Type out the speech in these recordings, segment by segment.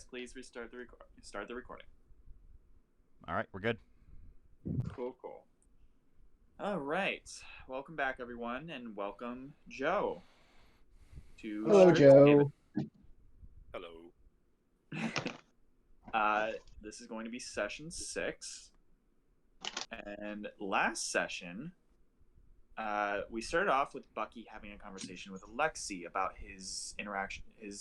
please restart the record. Start the recording. All right, we're good. Cool. All right. Welcome back, everyone, and welcome Joe to Hello, Stixhaven. Joe. Hello. This is going to be session 6, and last session, we started off with Bucky having a conversation with Alexei about his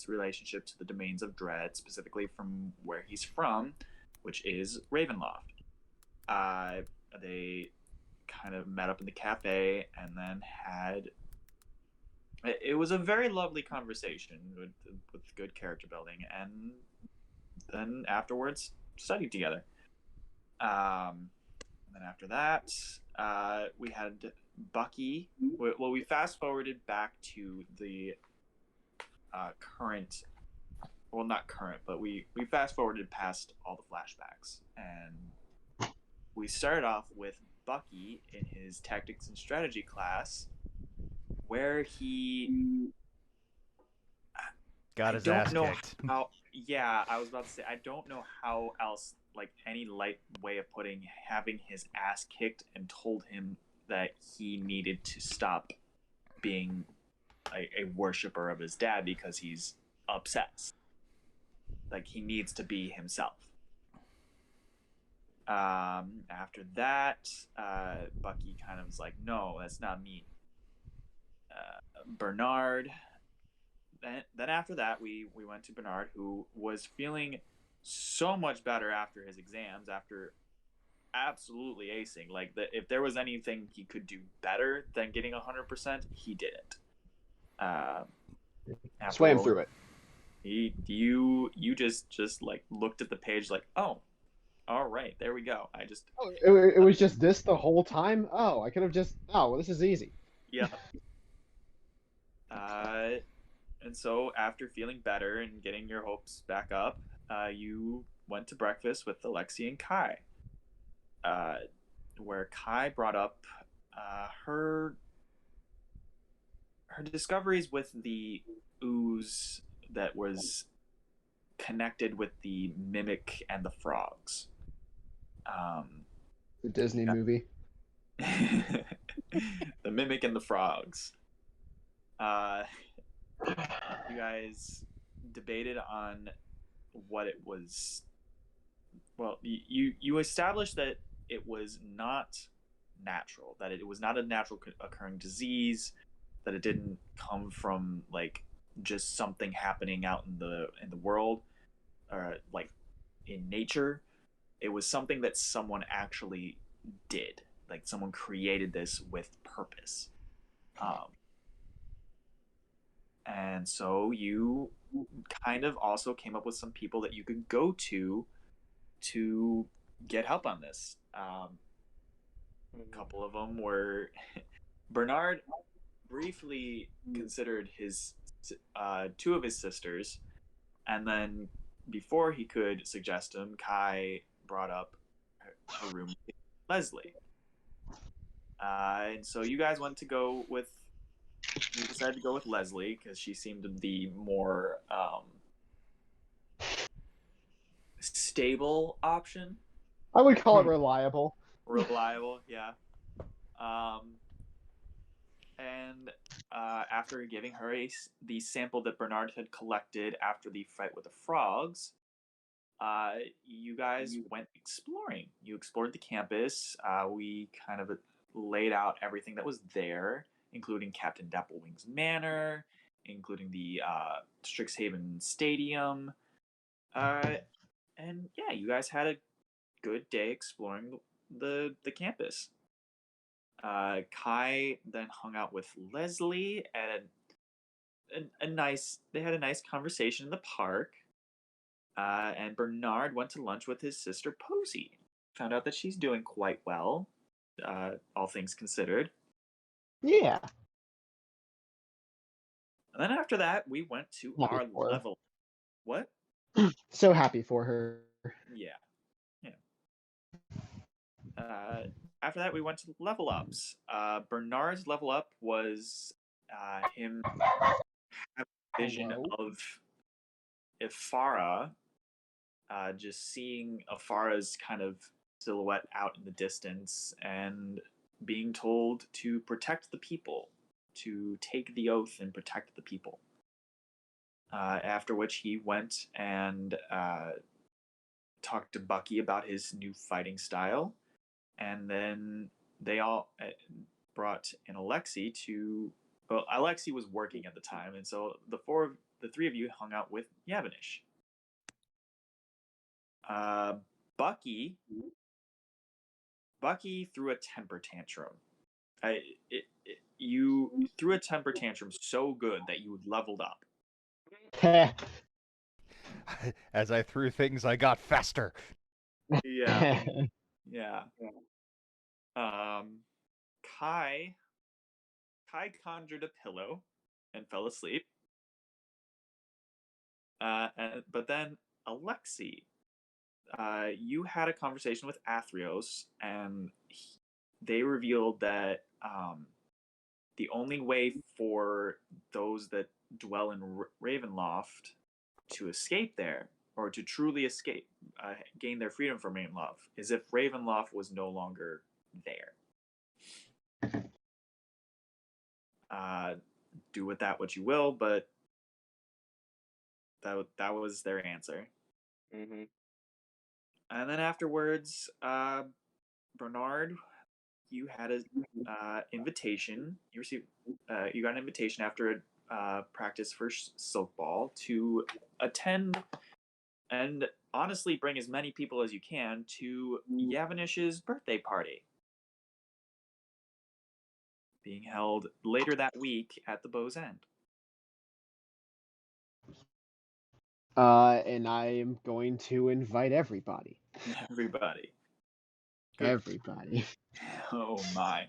relationship to the domains of dread, specifically from where he's from, which is Ravenloft. They kind of met up in the cafe and then it was a very lovely conversation with good character building, and then afterwards studied together. And then after that, we had Bucky. Well, we fast forwarded back to the current. Well, not current, but we fast forwarded past all the flashbacks, and we started off with Bucky in his tactics and strategy class, where he Got his ass kicked. Yeah, I was about to say, I don't know how else, like any light way of putting having his ass kicked and told him that he needed to stop being a worshiper of his dad because he's obsessed. Like, he needs to be himself. After that, Bucky kind of was like, no, that's not me. Bernard. Then after that, we went to Bernard, who was feeling so much better after his exams, after absolutely acing. Like, if there was anything he could do better than getting 100%, he did it. Swam through it. You just like looked at the page like, oh, all right, there we go. It was just this the whole time? Oh, I could have just... Oh, well, this is easy. Yeah. And so after feeling better and getting your hopes back up, you went to breakfast with Alexei and Kai, where Kai brought up her discoveries with the ooze that was connected with the mimic and the frogs. The Disney movie. The mimic and the frogs. You guys debated on what it was. Well, you established that it was not natural, that it was not a natural occurring disease, that it didn't come from like just something happening out in the world, or like in nature. It was something that someone actually did, like someone created this with purpose. And so you kind of also came up with some people that you could go to get help on this. A couple of them were Bernard briefly considered his two of his sisters, and then before he could suggest them, Kai brought up her roommate Leslie. And so you guys went to go with. You decided to go with Leslie because she seemed to be more stable option. I would call it reliable. Reliable, yeah. And after giving her the sample that Bernard had collected after the fight with the frogs, you guys went exploring. You explored the campus. We kind of laid out everything that was there, including Captain Dapplewing's Manor, including the Strixhaven Stadium. And yeah, you guys had a good day exploring the campus. Kai then hung out with Leslie and they had a nice conversation in the park. And Bernard went to lunch with his sister Posey. Found out that she's doing quite well, all things considered. Yeah. And then after that, we went to our level. What? So happy for her. Yeah. After that, we went to level ups. Bernard's level up was him having a vision of Ifara just seeing Afara's kind of silhouette out in the distance and being told to protect the people, to take the oath and protect the people. After which he went and talked to Bucky about his new fighting style, and then they all brought in Alexei to. Well, Alexei was working at the time, and so the three of you hung out with Yavanish. Bucky threw a temper tantrum. You threw a temper tantrum so good that you leveled up. As I threw things, I got faster. Yeah. Kai conjured a pillow and fell asleep. But then Alexei, you had a conversation with Athreos, and they revealed that the only way for those that dwell in Ravenloft to escape there, or to truly escape, gain their freedom from Ravenloft, is if Ravenloft was no longer there. Do with that what you will, but that was their answer. Mm-hmm. And then afterwards, Bernard, you had an invitation. You received, you got an invitation after a practice for Silk Ball to attend and honestly bring as many people as you can to Yavanish's birthday party, being held later that week at the Bow's End. And I am going to invite everybody. Everybody. Good. Everybody. Oh my.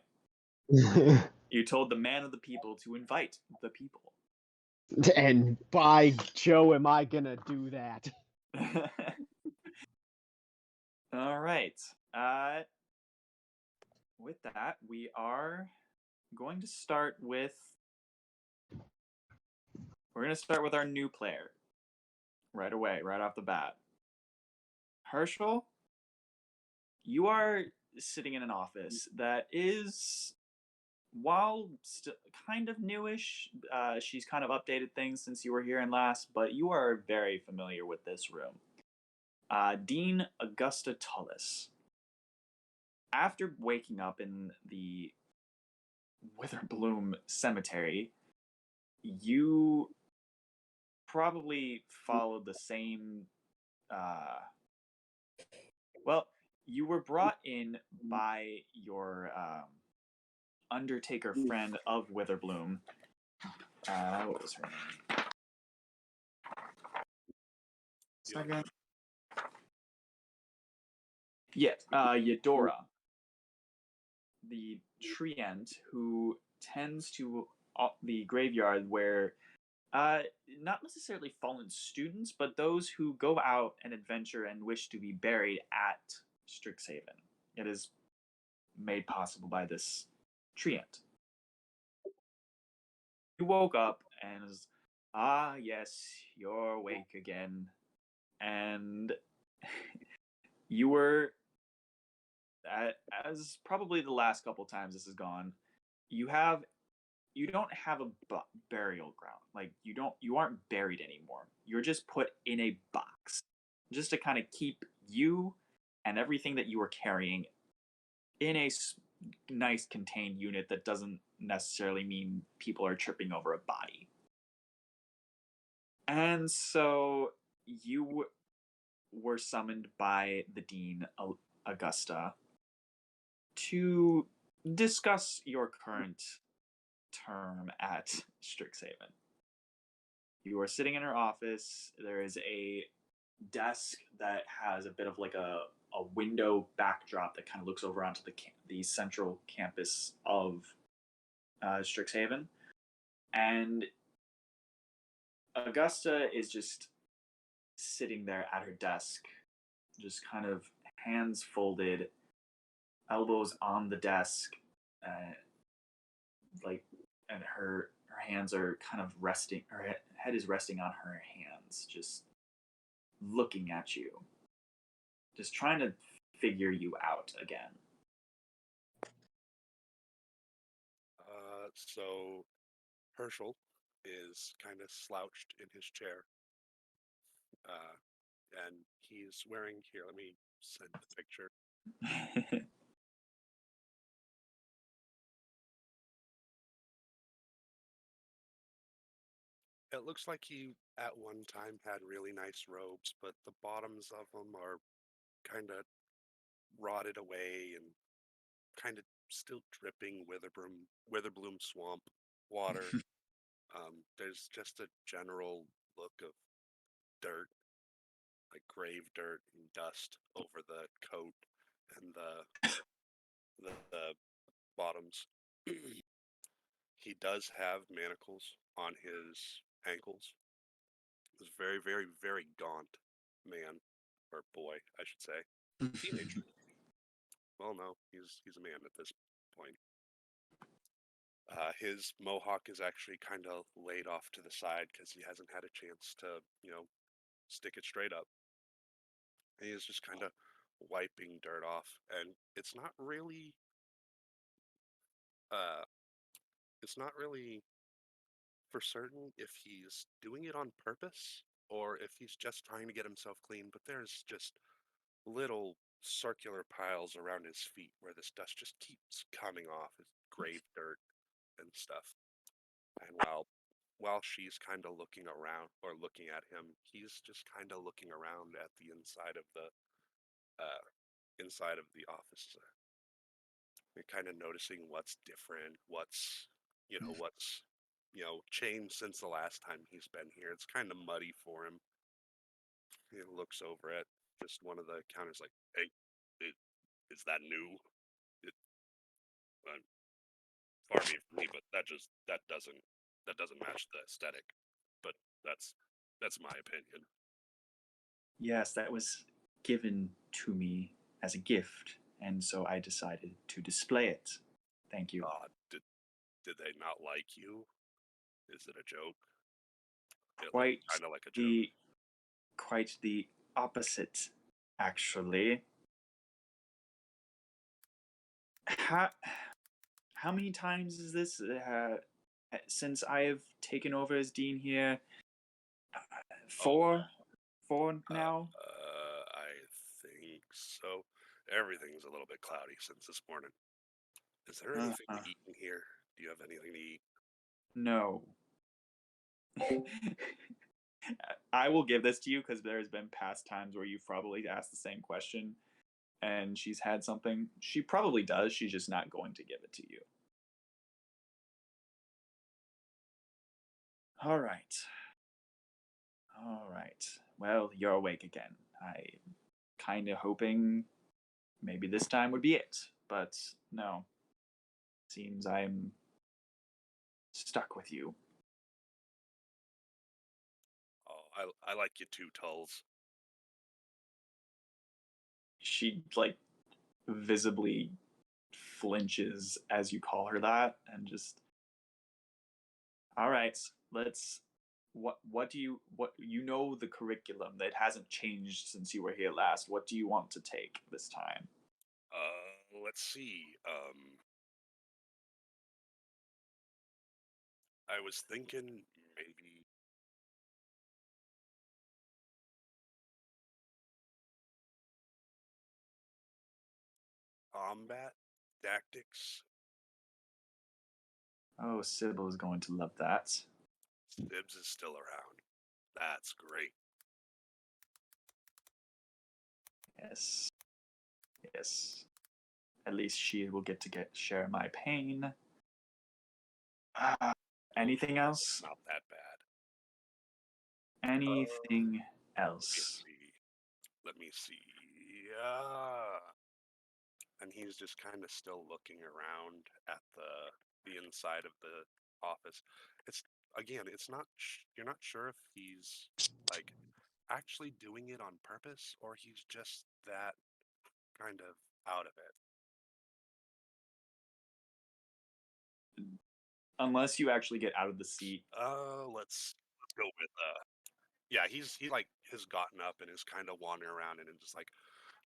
You told the man of the people to invite the people. And by Joe, am I gonna do that? All right. With that, we are going to start with. We're going to start with our new player right away, right off the bat. Herschel, you are sitting in an office that is, while kind of newish, she's kind of updated things since you were here in last, but you are very familiar with this room. Dean Augusta Tullis. After waking up in the Witherbloom Cemetery, you probably followed the same. Well, you were brought in by your Undertaker friend of Witherbloom. What was her name? Second. Yes, Eudora, the treant who tends to the graveyard where not necessarily fallen students, but those who go out and adventure and wish to be buried at Strixhaven. It is made possible by this treant. You woke up and was, yes, you're awake again. And you were, as probably the last couple times this has gone, you don't have a burial ground. Like you aren't buried anymore. You're just put in a box, just to kind of keep you and everything that you were carrying in a nice contained unit that doesn't necessarily mean people are tripping over a body. And so you were summoned by the Dean Augusta to discuss your current term at Strixhaven. You are sitting in her office. There is a desk that has a bit of like a window backdrop that kind of looks over onto the central campus of Strixhaven. And Augusta is just sitting there at her desk, just kind of hands folded, elbows on the desk, and her hands are kind of resting. Her head is resting on her hands, just looking at you, just trying to figure you out again. So Herschel is kind of slouched in his chair, and he's wearing, here, let me send the picture. It looks like he at one time had really nice robes, but the bottoms of them are kind of rotted away and kind of still dripping witherbloom swamp water. There's just a general look of dirt, like grave dirt and dust over the coat and the bottoms. He does have manacles on his ankles. He's a very, very, very gaunt man, or boy, I should say. Teenager. Well, no, he's a man at this point. His mohawk is actually kind of laid off to the side because he hasn't had a chance to, stick it straight up. And he's just kind of wiping dirt off, and uh, it's not really for certain if he's doing it on purpose or if he's just trying to get himself clean. But there's just little circular piles around his feet where this dust just keeps coming off, his grave dirt and stuff. And while she's kind of looking around or looking at him, he's just kind of looking around at the uh, inside of the office, and kind of noticing what's different, what's changed since the last time he's been here. It's kind of muddy for him. He looks over at just one of the counters, like, "Hey, is that new? It, far be it from me, but that doesn't match the aesthetic. But that's my opinion." Yes, that was given to me as a gift, and so I decided to display it. Thank you. Did they not like you? Is it a joke? It looked Quite kind of like a joke. quite the opposite, actually. How many times is this since I've taken over as dean here? Four, four now. I think so. Everything's a little bit cloudy since this morning. Is there anything to eat in here? Do you have anything to eat? No. I will give this to you because there's been past times where you've probably asked the same question and she's had something. She probably does. She's just not going to give it to you. All right. All right. Well, you're awake again. I'm kind of hoping maybe this time would be it, but no. Seems I'm stuck with you. Oh, I like you too, Tulls. She visibly flinches as you call her that and just, all right, let's, what do you know the curriculum that hasn't changed since you were here last. What do you want to take this time? Let's see. I was thinking maybe combat tactics. Oh, Sybil is going to love that. Dibs is still around. That's great. Yes. Yes. At least she will get to share my pain. Anything else? Not that bad. Anything else? Let me see. And he's just kind of still looking around at the inside of the office. It's not. You're not sure if he's like actually doing it on purpose or he's just that kind of out of it. Unless you actually get out of the seat. Let's go with Yeah, he like has gotten up and is kind of wandering around and is like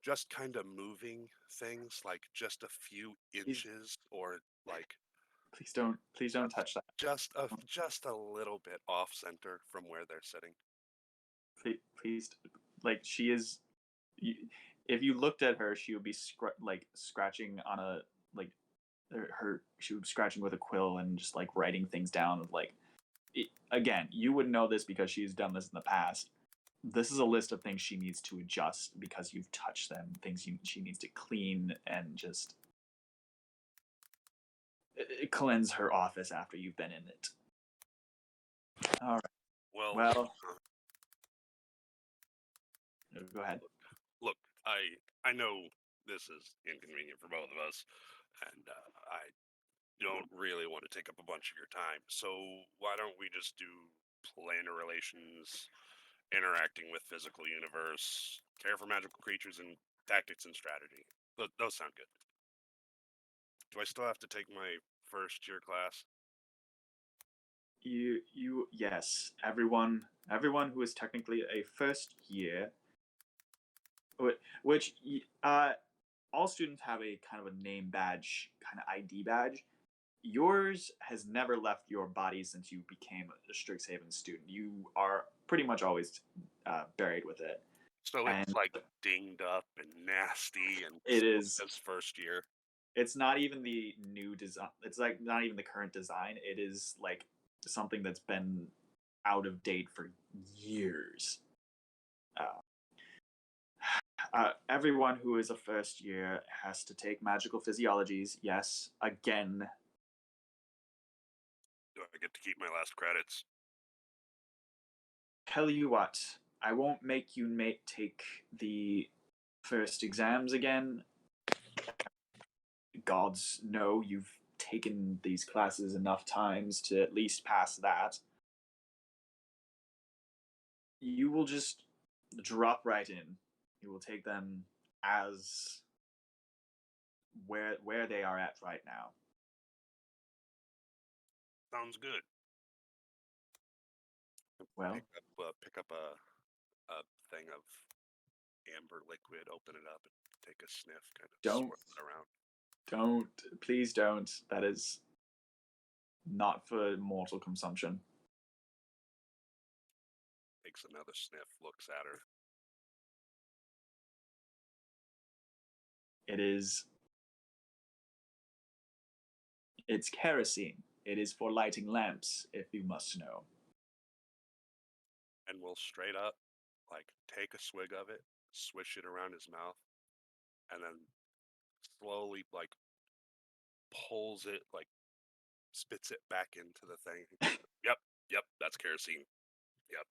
just kind of moving things like just a few He's, inches or like please don't touch that. just a little bit off center from where they're sitting. Please, like she is. If you looked at her, she would be like scratching on a like she would be scratching with a quill and just like writing things down. Like again, you would know this because she's done this in the past. This is a list of things she needs to adjust because you've touched them. Things she needs to clean and just cleanse her office after you've been in it. All right. Well, Well, go ahead. look, I know this is inconvenient for both of us, and I don't really want to take up a bunch of your time. So why don't we just do planar relations, interacting with physical universe, care for magical creatures, and tactics and strategy? Those sound good. Do I still have to take my first year class? Yes, everyone who is technically a first year, which all students have a kind of a name badge, kind of ID badge. Yours has never left your body since you became a Strixhaven student. You are pretty much always buried with it, So and it's like dinged up and nasty and it is. says first year. It's not even the new design. It's like not even the current design. It is like something that's been out of date for years. Everyone who is a first year has to take magical physiologies. Yes, again. Do I get to keep my last credits? Tell you what, I won't make you take the first exams again. Gods know you've taken these classes enough times to at least pass that. You will just drop right in. You will take them as where they are at right now. Sounds good. Well, Pick up a thing of amber liquid, open it up, and take a sniff, kind of don't swirl it around. please don't. That is not for mortal consumption. Takes another sniff, looks at her. It's kerosene. It is for lighting lamps, if you must know. And will straight up, like, take a swig of it, swish it around his mouth, and then slowly, like, pulls it, like, spits it back into the thing. Yep, that's kerosene. Yep.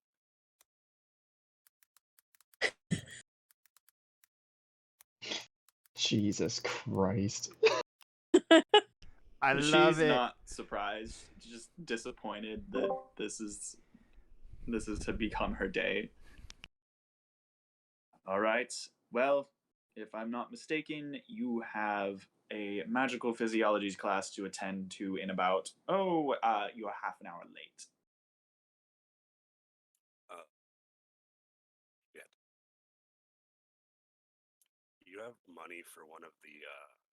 Jesus Christ. I She's love it. not surprised, just disappointed that this is to become her day. All right. Well, if I'm not mistaken, you have a magical physiologies class to attend to in about you're half an hour late. Yeah. You have money for one of the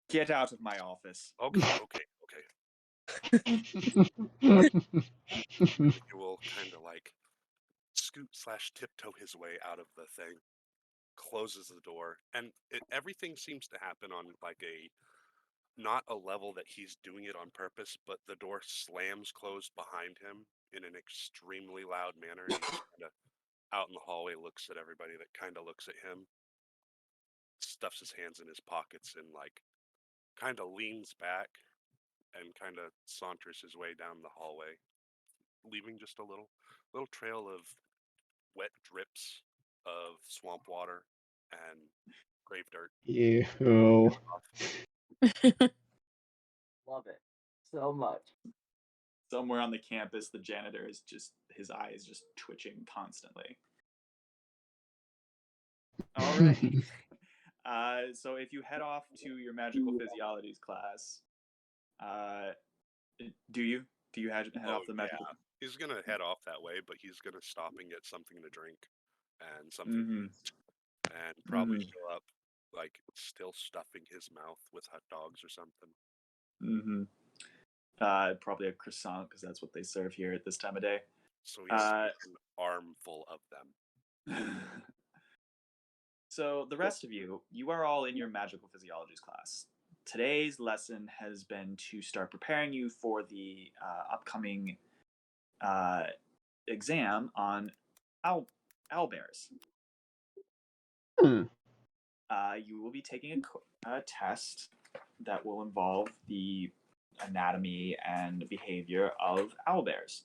Get out of my office. Okay. He will kind of like scoot/tiptoe his way out of the thing, closes the door, and everything seems to happen on like not a level that he's doing it on purpose, but the door slams closed behind him in an extremely loud manner. And he just kind of out in the hallway looks at everybody that kind of looks at him, stuffs his hands in his pockets, and like kind of leans back and kind of saunters his way down the hallway, leaving just a little trail of wet drips of swamp water and grave dirt. Ew. Love it so much. Somewhere on the campus, the janitor is just his eye is just twitching constantly. All right. So if you head off to your magical physiologies class, do you head off the magical? Yeah. He's gonna head off that way, but he's gonna stop and get something to drink and something Mm-hmm. to eat, and probably Mm-hmm. show up like still stuffing his mouth with hot dogs or something. Mm-hmm. Probably a croissant because that's what they serve here at this time of day. So he's an armful of them. So the rest of you are all in your magical physiologies class. Today's lesson has been to start preparing you for the upcoming exam on owlbears. Hmm. You will be taking a test that will involve the anatomy and behavior of owlbears.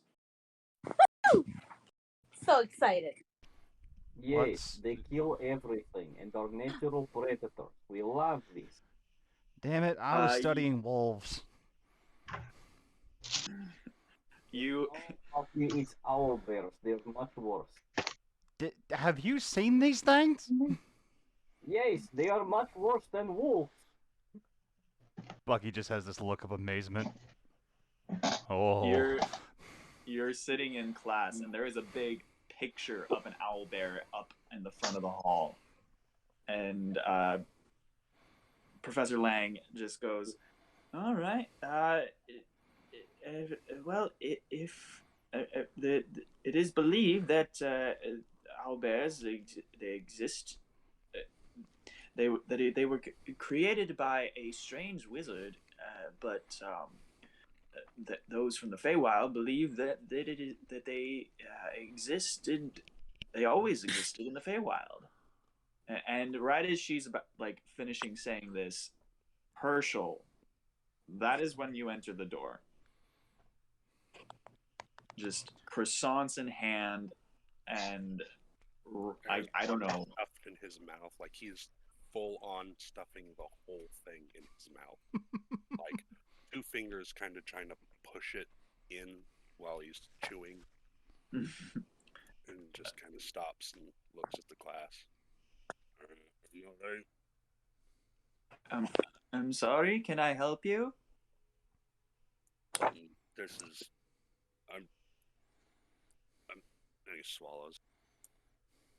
So excited. Yes, What's- they kill everything and are natural predators. We love this. Damn it! I was Uh, studying wolves. You Of you eat owl bears. They're much worse. Have you seen these things? Yes, they are much worse than wolves. Bucky just has this look of amazement. Oh. you're sitting in class and there is a big picture of an owl bear up in the front of the hall, and Professor Lang just goes, "All right. Well, if it is believed that owl bears they exist. They were created by a strange wizard, but that those from the Feywild believe that they existed. They always existed in the Feywild." And right as she's about finishing saying this, Herschel, that is when you enter the door. Just croissants in hand, and I don't know. Stuffed in his mouth, like he's full on stuffing the whole thing in his mouth. Like 2 fingers kind of trying to push it in while he's chewing. And just kind of stops and looks at the class. Are you alright? I'm sorry. Can I help you? This is. I'm. And he swallows.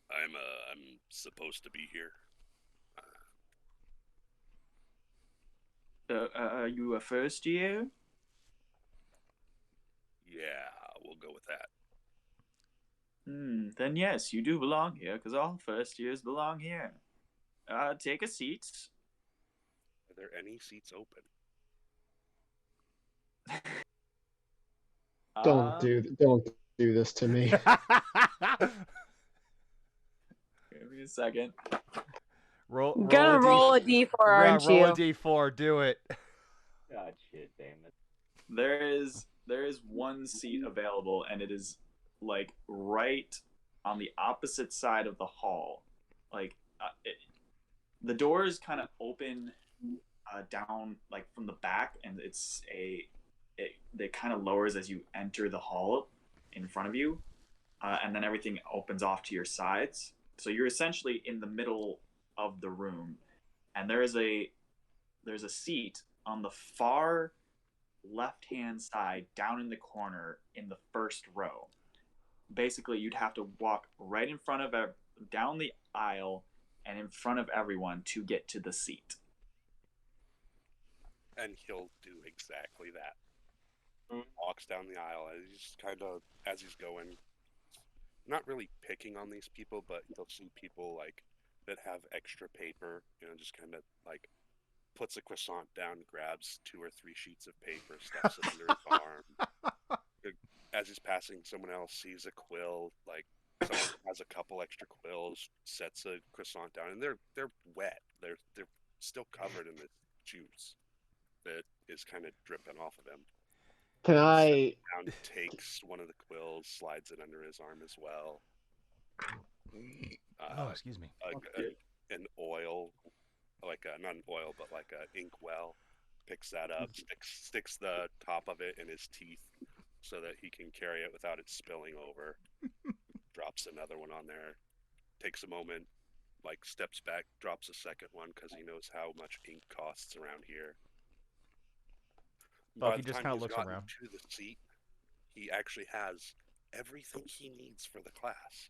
I'm supposed to be here. Are you a first year? Yeah, we'll go with that. Then yes, you do belong here, because all first years belong here. Take a seat. Are there any seats open? Don't do this to me. Give me a second. roll Gonna a D- roll a d4, aren't roll you? a d4. Do it. God shit, damn it. There is one seat available, and it is right on the opposite side of the hall. The doors kind of open down from the back, and it kind of lowers as you enter the hall in front of you, and then everything opens off to your sides. So you're essentially in the middle of the room, and there's a seat on the far left-hand side, down in the corner in the first row. Basically, you'd have to walk right in front of down the aisle and in front of everyone to get to the seat. And he'll do exactly that. Walks down the aisle as he's going, not really picking on these people, but he'll see people that have extra paper, just kind of puts a croissant down, grabs 2 or 3 sheets of paper, stuffs it under his arm. As he's passing, someone else sees a quill, someone has a couple extra quills, sets a croissant down, and they're wet. They're still covered in the juice that is kind of dripping off of them. Can I? Down, takes one of the quills, slides it under his arm as well. Oh, excuse me. An oil, not an oil, but an ink well. Picks that up, sticks the top of it in his teeth so that he can carry it without it spilling over. Drops another one on there. Takes a moment, steps back, drops a second one because he knows how much ink costs around here. Bucky just kind of looks around. To the seat, he actually has everything he needs for the class,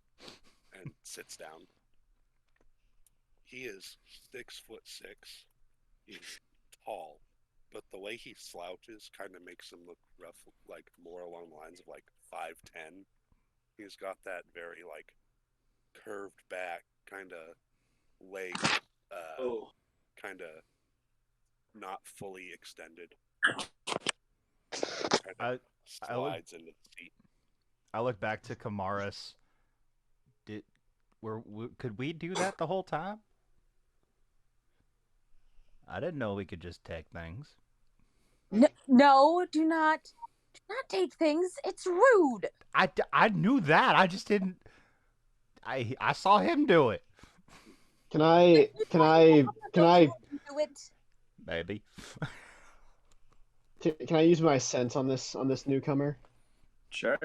and sits down. He is 6'6". He's tall, but the way he slouches kind of makes him look rough, like more along the lines of like 5'10". He's got that very like curved back kind of leg, Oh. kind of not fully extended. Kind of I look, slides into the seat. I look back to Kamaris. Could we do that the whole time? I didn't know we could just take things. No, do not take things. It's rude. I knew that. I just didn't. I saw him do it. Can I Do it. Maybe. can I use my sense on this newcomer? Sure.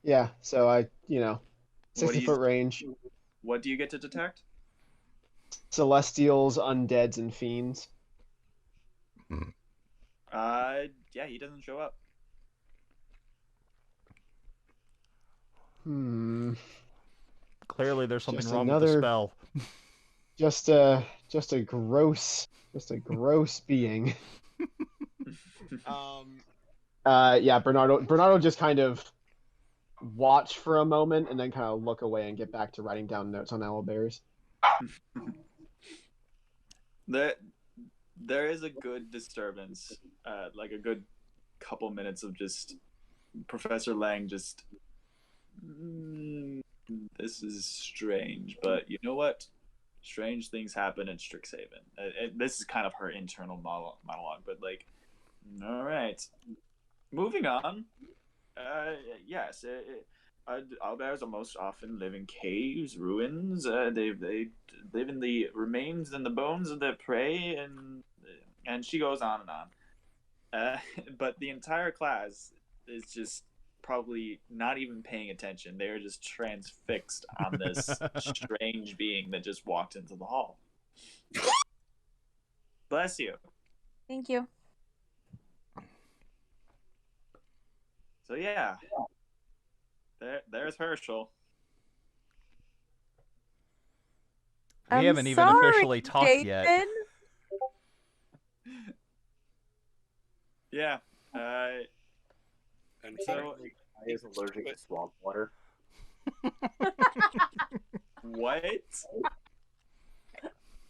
Yeah. So I, What do 60-foot range. What do you get to detect? Celestials, undeads, and fiends. Yeah, he doesn't show up. Clearly, there's something Just wrong with the another- spell. Just a gross being. Yeah, Bernardo just kind of watch for a moment and then kind of look away and get back to writing down notes on owlbears. There is a good disturbance, like a good couple minutes of just Professor Lang just. This is strange, but you know what? Strange things happen in Strixhaven. This is kind of her internal monologue, but like, all right, moving on. Yes, owlbears are most often live in caves, ruins. They live in the remains and the bones of their prey, and she goes on and on. But the entire class is just probably not even paying attention. They're just transfixed on this strange being that just walked into the hall. Bless you. Thank you. So yeah, there's Herschel. We I'm haven't even sorry, officially talked yet. Jason. Yeah. And So- apparently I is allergic to swamp water. What?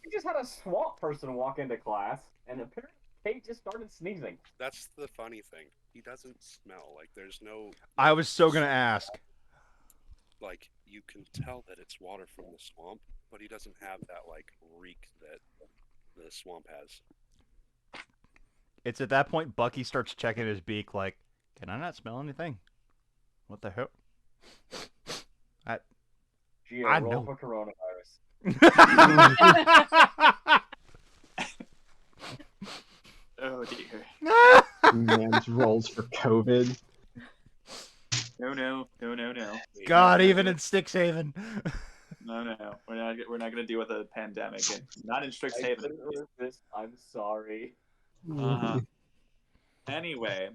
We just had a swamp person walk into class, and apparently Kate just started sneezing. That's the funny thing. He doesn't smell. Like, there's no... I was so gonna ask. Like, you can tell that it's water from the swamp, but he doesn't have that, like, reek that the swamp has. It's at that point Bucky starts checking his beak like, can I not smell anything? What the hell? Gio, I roll know. for coronavirus. Oh dear. Man's rolls for COVID. No. God, even in Stixhaven. No. We're not gonna deal with a pandemic, and not in I Strixhaven. couldn't resist. I'm sorry. Uh-huh. Anyway,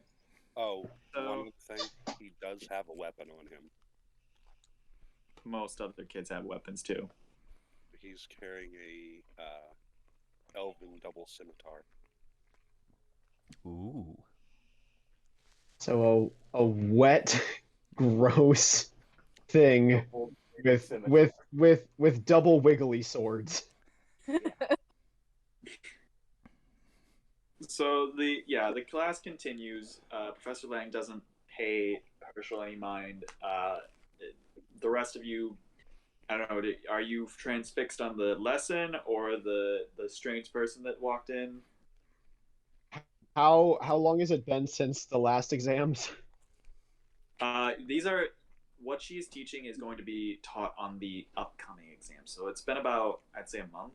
Oh, So- one thing, he does have a weapon on him. most other kids have weapons too. He's carrying a elven double scimitar. Ooh. So a wet, gross thing with double wiggly swords. So the class continues. Professor Lang doesn't pay Herschel any mind. The rest of you, I don't know. Are you transfixed on the lesson or the strange person that walked in? How long has it been since the last exams? These are what she's teaching is going to be taught on the upcoming exam. So it's been about, I'd say, a month.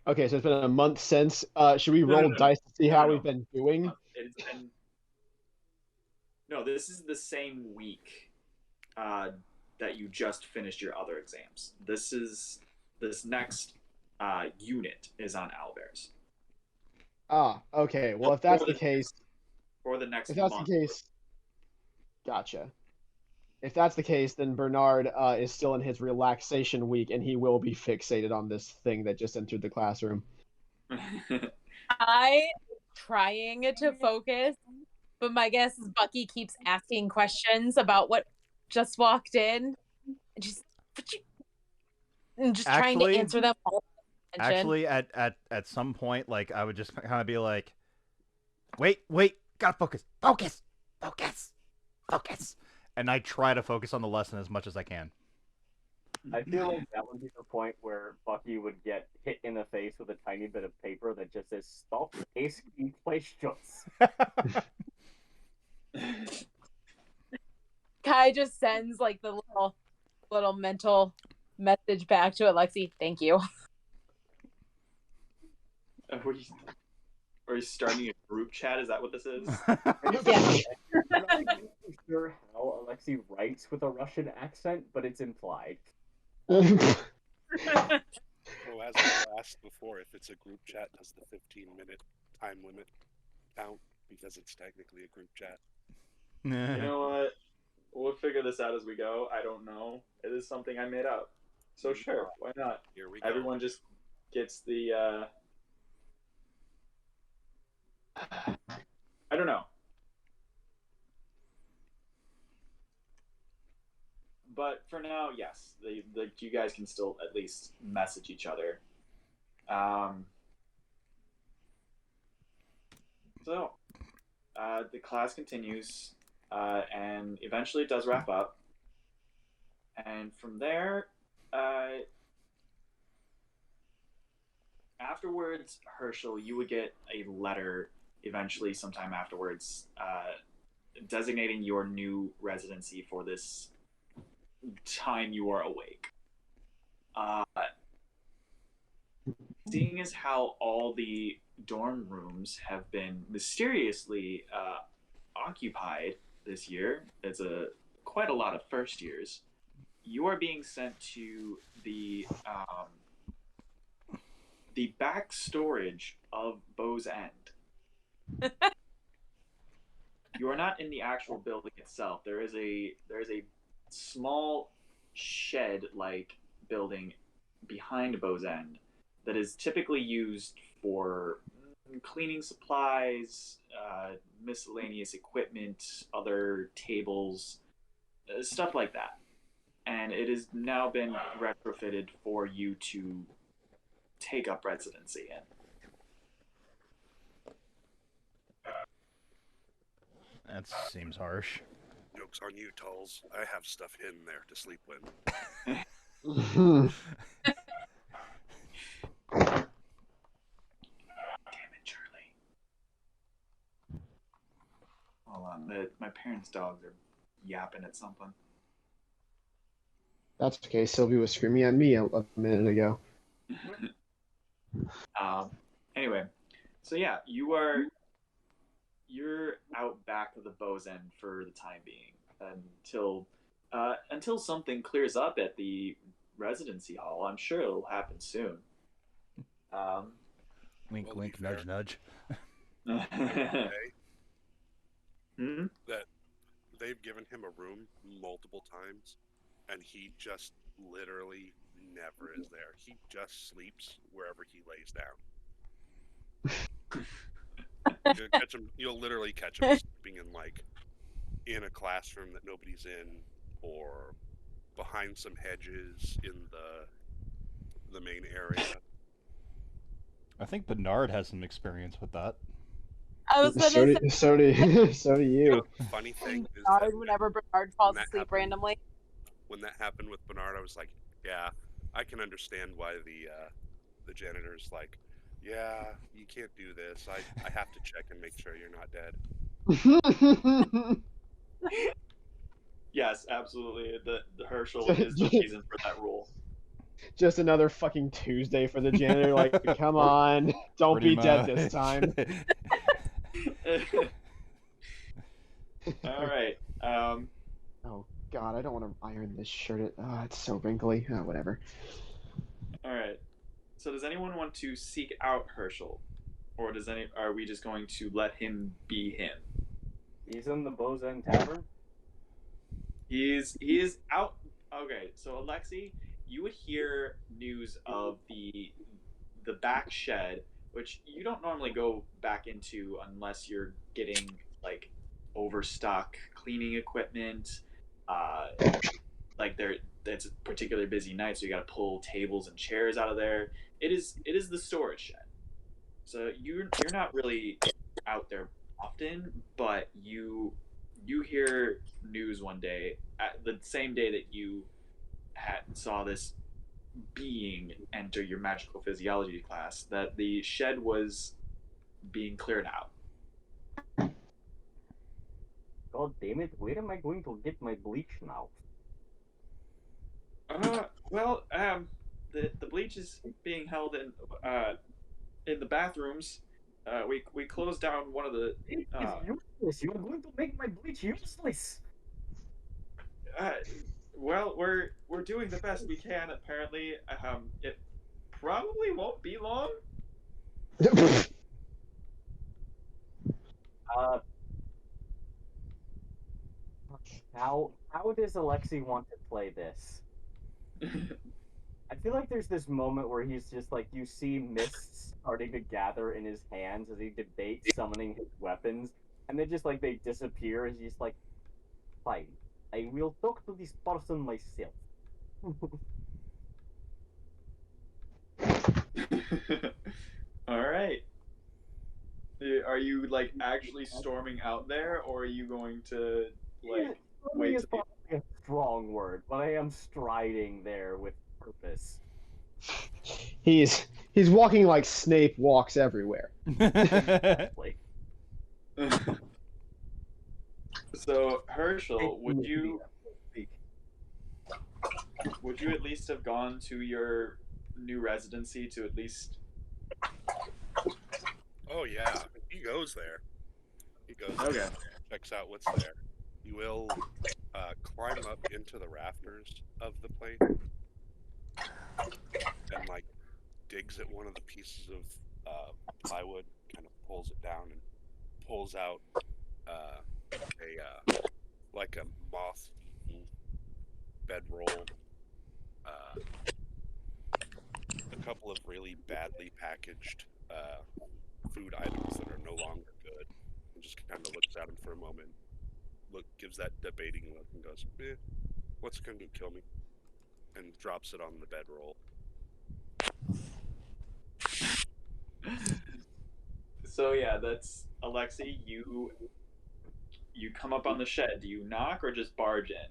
Okay, so it's been a month since. Should we No, roll no. dice to see how No. we've been doing? It's been... No, this is the same week that you just finished your other exams. This next unit is on owlbears. Ah, okay. Well, if that's the case, For the next if that's month. the case, Gotcha. If that's the case, then Bernard is still in his relaxation week, and he will be fixated on this thing that just entered the classroom. I trying to focus, but my guess is Bucky keeps asking questions about what just walked in. Just trying to Actually- answer them all. Actually, at some point, like I would just kind of be like, wait, gotta focus, focus, and I try to focus on the lesson as much as I can. I feel like that would be the point where Bucky would get hit in the face with a tiny bit of paper that just says "Stop asking questions." Kai just sends like the little mental message back to Alexi. Thank you. Are you starting a group chat? Is that what this is? Yeah. I'm not exactly sure how Alexei writes with a Russian accent, but it's implied. Well, as I asked before, if it's a group chat, does the 15-minute time limit count? Because it's technically a group chat. You know what? We'll figure this out as we go. I don't know. It is something I made up. So sure, why not? Here we go. Everyone just gets the I don't know. But for now, yes, you guys can still at least message each other. So the class continues, and eventually it does wrap up. And from there, afterwards, Herschel, you would get a letter eventually, sometime afterwards, designating your new residency for this time you are awake. Seeing as how all the dorm rooms have been mysteriously occupied this year, it's quite a lot of first years. You are being sent to the back storage of Bow's End. You are not in the actual building itself. There is a small shed-like building behind Bow's End that is typically used for cleaning supplies, miscellaneous equipment, other tables, stuff like that. And it has now been retrofitted for you to take up residency in. That seems harsh. Joke's on you, Tulls. I have stuff hidden there to sleep with. Damn it, Charlie. Hold on, my parents' dogs are yapping at something. That's okay. Sylvie was screaming at me a minute ago. Anyway, so yeah, you're out back of the Bow's End for the time being until something clears up at the residency hall. I'm sure it'll happen soon. Wink, Well, wink, to be fair. nudge, Okay, Hmm? that they've given him a room multiple times, and he just literally never is there. He just sleeps wherever he lays down. You'll literally catch him sleeping in a classroom that nobody's in, or behind some hedges in the main area. I think Bernard has some experience with that. I was gonna So say do, so do, so do you. The funny thing is that Bernard whenever Bernard falls that asleep happened- randomly. when that happened with Bernard, I was like, yeah, I can understand why the janitor's like, yeah, you can't do this. I have to check and make sure you're not dead. Yes, absolutely. The Herschel is the reason for that rule. Just another fucking Tuesday for the janitor. Like, come on, don't Pretty be dead much. this time. All right. Oh God, I don't want to iron this shirt. It's so wrinkly. Whatever. All right. So does anyone want to seek out Herschel, or are we just going to let him be him? He's in the Bow's End Tavern. He is out. Okay, so Alexi, you would hear news of the back shed, which you don't normally go back into unless you're getting like overstock cleaning equipment. Uh, like there, it's a particularly busy night, so you got to pull tables and chairs out of there. It is the storage shed. So you're not really out there often, but you hear news one day at the same day that you saw this being enter your magical physiology class that the shed was being cleared out. God damn it! Where am I going to get my bleach now? Well, the bleach is being held in the bathrooms. We closed down one of the It is uh, useless. You are going to make my bleach useless. uh well, we're doing the best we can. Apparently, it probably won't be long. Uh, how does Alexi want to play this? I feel like there's this moment where he's just like you see mists starting to gather in his hands as he debates summoning his weapons, and then just like they disappear. He's just like, fine, I will talk to this person myself. All right. Are you like actually storming out there, or are you going to like Storming wait is till the probably a strong word, but I am striding there with purpose. He's walking like Snape walks everywhere. Like, So Herschel, would you speak. at least have gone to your new residency to at least? Oh yeah, he goes there. He goes Okay. there, checks out what's there. He will climb up into the rafters of the plane and like digs at one of the pieces of plywood, kind of pulls it down and pulls out a like a moth-eaten bedroll, a couple of really badly packaged food items that are no longer good, and just kind of looks at him for a moment, gives that debating look, and goes, "What's it gonna do? Kill me?" And drops it on the bedroll. So yeah, that's Alexi. You come up on the shed. Do you knock or just barge in?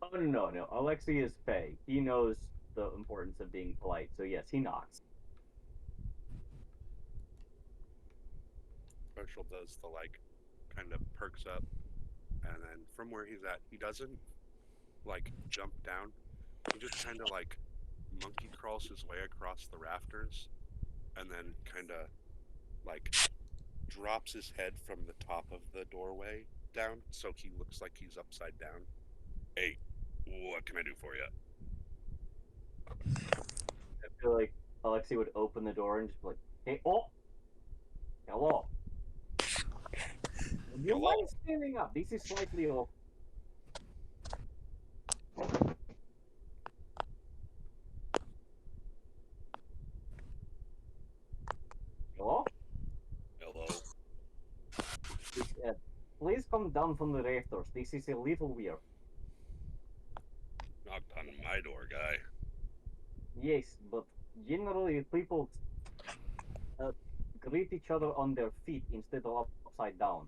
Oh no. Alexi is Fey. He knows the importance of being polite, so yes, he knocks. Marshall does the like, kind of perks up, and then from where he's at, he doesn't like jump down. He just kind of like monkey crawls his way across the rafters, and then kind of like drops his head from the top of the doorway down, so he looks like he's upside down. Hey, what can I do for you? I feel like Alexi would open the door and just be like, "Hey, oh, hello. Would you Hello. mind standing up? This is slightly off." Hello? Hello. Please come down from the rafters. This is a little weird. Knocked on my door, guy. Yes, but generally people greet each other on their feet instead of upside down.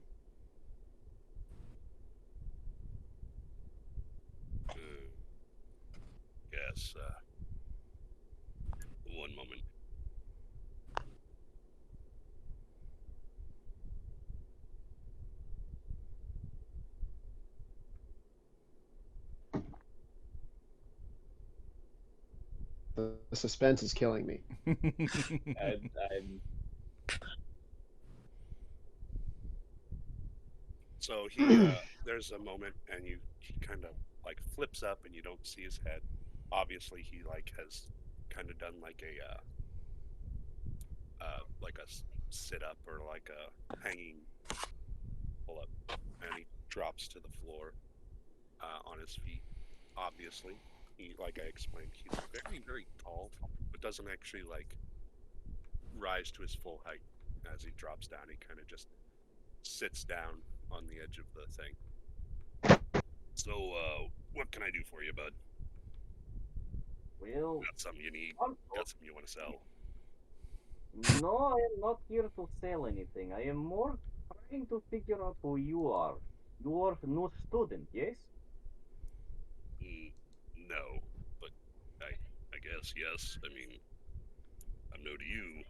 Yes, one moment. The suspense is killing me. I'm So he, there's a moment, and he kind of like flips up, and you don't see his head. Obviously, he like has kind of done like a sit up or like a hanging pull up, and he drops to the floor. on his feet. Obviously, he, like I explained, he's very, very tall, but doesn't actually like rise to his full height. As he drops down, he kind of just sits down on the edge of the thing. So, what can I do for you, bud? Well, Got something you need? Got something you want to sell? no, I am not here to sell anything. I am more trying to figure out who you are. You are a new student, yes? No, but I guess yes. I mean, I'm new to you.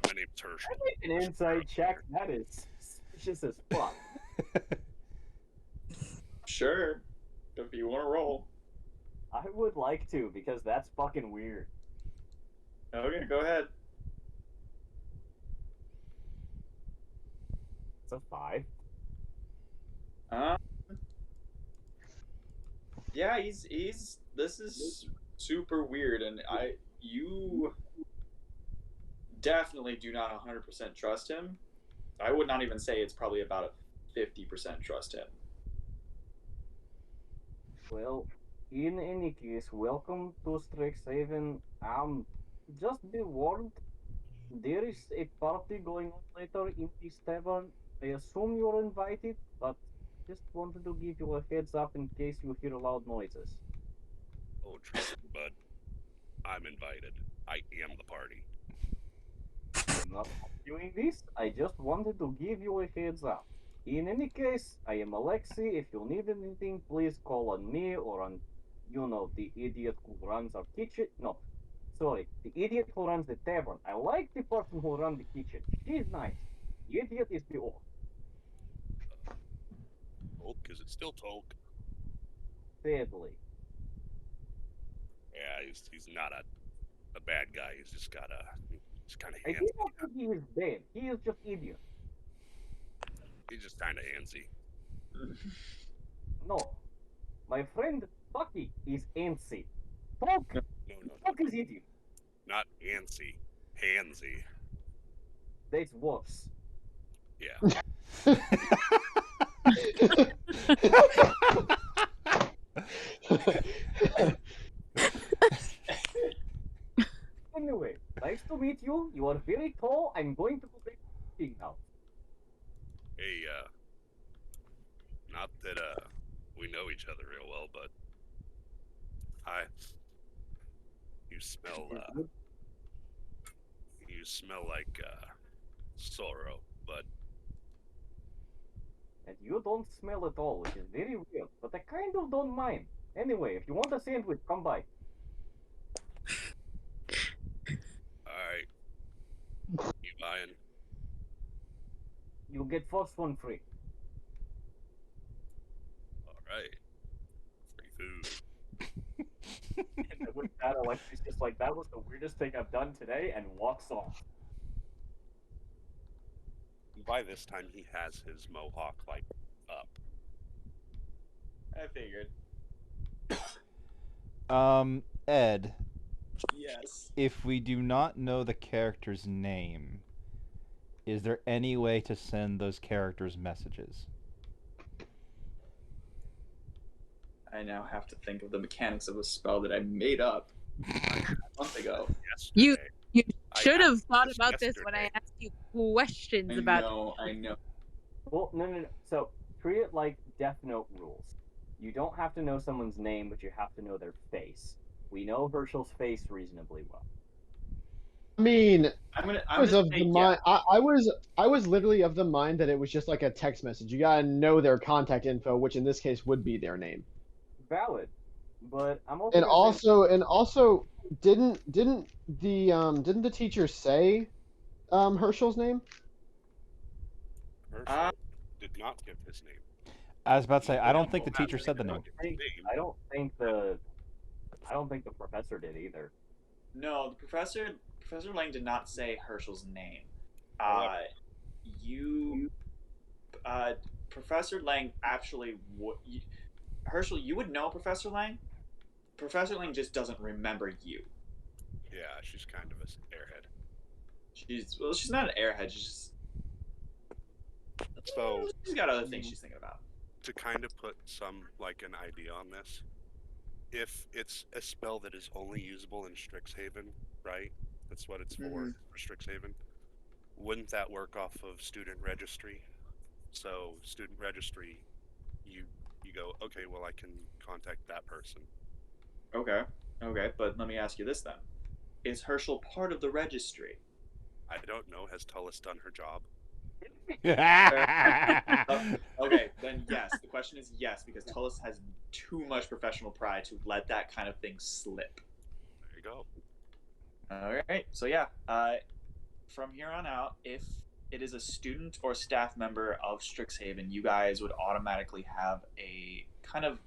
My name's Herschel. An inside check. That is suspicious as fuck. Sure, if you want to roll. I would like to, because that's fucking weird. Okay, go ahead. It's a 5. Yeah, he's this is super weird, and you definitely do not 100% trust him. I would not even say it's probably about a 50% trust him. Well, in any case, welcome to Stixhaven. Just be warned, there is a party going on later in this tavern. I assume you're invited, but just wanted to give you a heads up in case you hear loud noises. Oh, trust me, bud. I'm invited. I am the party. I'm not doing this. I just wanted to give you a heads up. In any case, I am Alexi. If you need anything, please call on me or on, the idiot who runs our kitchen. No, sorry, the idiot who runs the tavern. I like the person who runs the kitchen. She's nice. The idiot is the orc. Tolk? Is it still Tolk? Sadly. Yeah, he's not a bad guy. He's just got he's kind of I handsy. did not think he is bad. He is just idiot. He's just kind of handsy. No. My friend Bucky is antsy. Talk No. is idiot. Not antsy. Handsy. That's worse. Yeah. Anyway, nice to meet you. You are very tall. I'm going to go back to eating now. Hey, not that we know each other real well, but hi. You smell like sorrow, bud. And you don't smell at all, which is very weird, but I kind of don't mind. Anyway, if you want a sandwich, come by. Alright. You buying? You get first one free. Alright. Free food. And with that, Alexi's just like, that was the weirdest thing I've done today, and walks off. By this time, he has his mohawk, like, up. I figured. Ed, Yes. if we do not know the character's name, is there any way to send those characters messages? I now have to think of the mechanics of a spell that I made up a month ago. You Yesterday. should I have asked thought this about this when I yesterday. asked you questions about I know. Well, no. So, treat it like Death Note rules. You don't have to know someone's name, but you have to know their face. We know Herschel's face reasonably well. I mean, I'm I gonna was of say the mind. I was literally of the mind that it was just like a text message. You gotta know their contact info, which in this case would be their name. Valid, but I'm also And gonna say- also, didn't the teacher say Herschel's name? Herschel did not give his name. I was about to say, I don't think the Well, teacher said the name. I don't think the professor did either. No, the Professor Lang did not say Herschel's name. Professor Lang actually Herschel, you would know Professor Lang. Professor Lang just doesn't remember you. Yeah, she's kind of an airhead. She's not an airhead. She's just So She's got other things she's thinking about. to kind of put some like an idea on this, if it's a spell that is only usable in Strixhaven, right? That's what it's for Strixhaven. Wouldn't that work off of student registry? So student registry, you go, okay, well I can contact that person. Okay. Okay, but let me ask you this then: is Herschel part of the registry? I don't know. Has Tullis done her job? Okay, then yes. The question is yes, because Tullus has too much professional pride to let that kind of thing slip. There you go. All right. So yeah, from here on out, if it is a student or staff member of Strixhaven, you guys would automatically have a kind of,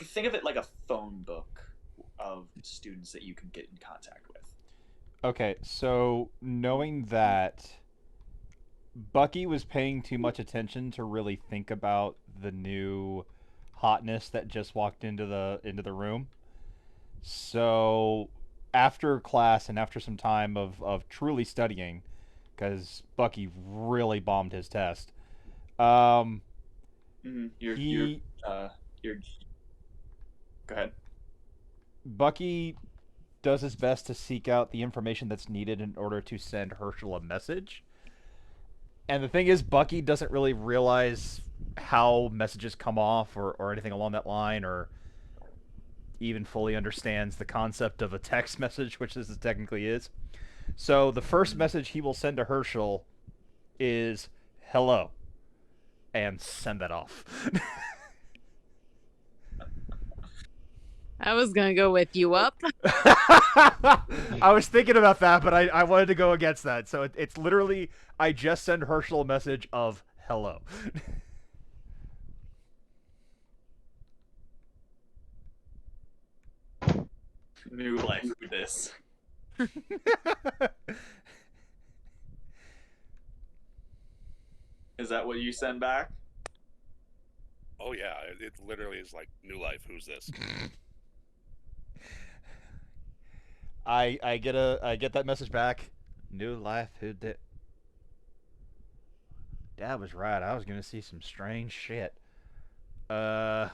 think of it like a phone book of students that you can get in contact with. Okay, so knowing that Bucky was paying too much attention to really think about the new hotness that just walked into the room. So after class and after some time of truly studying, because Bucky really bombed his test, You're go ahead. Bucky does his best to seek out the information that's needed in order to send Herschel a message. And the thing is, Bucky doesn't really realize how messages come off or anything along that line, or even fully understands the concept of a text message, which this technically is. So the first message he will send to Herschel is hello, and send that off. I was gonna go with you up. I was thinking about that, but I wanted to go against that. So it's literally, I just send Herschel a message of hello. New life with this. Is that what you send back? Oh yeah, it literally is like new life. Who's this? I get that message back. New life. Who did? Dad was right. I was gonna see some strange shit. I'm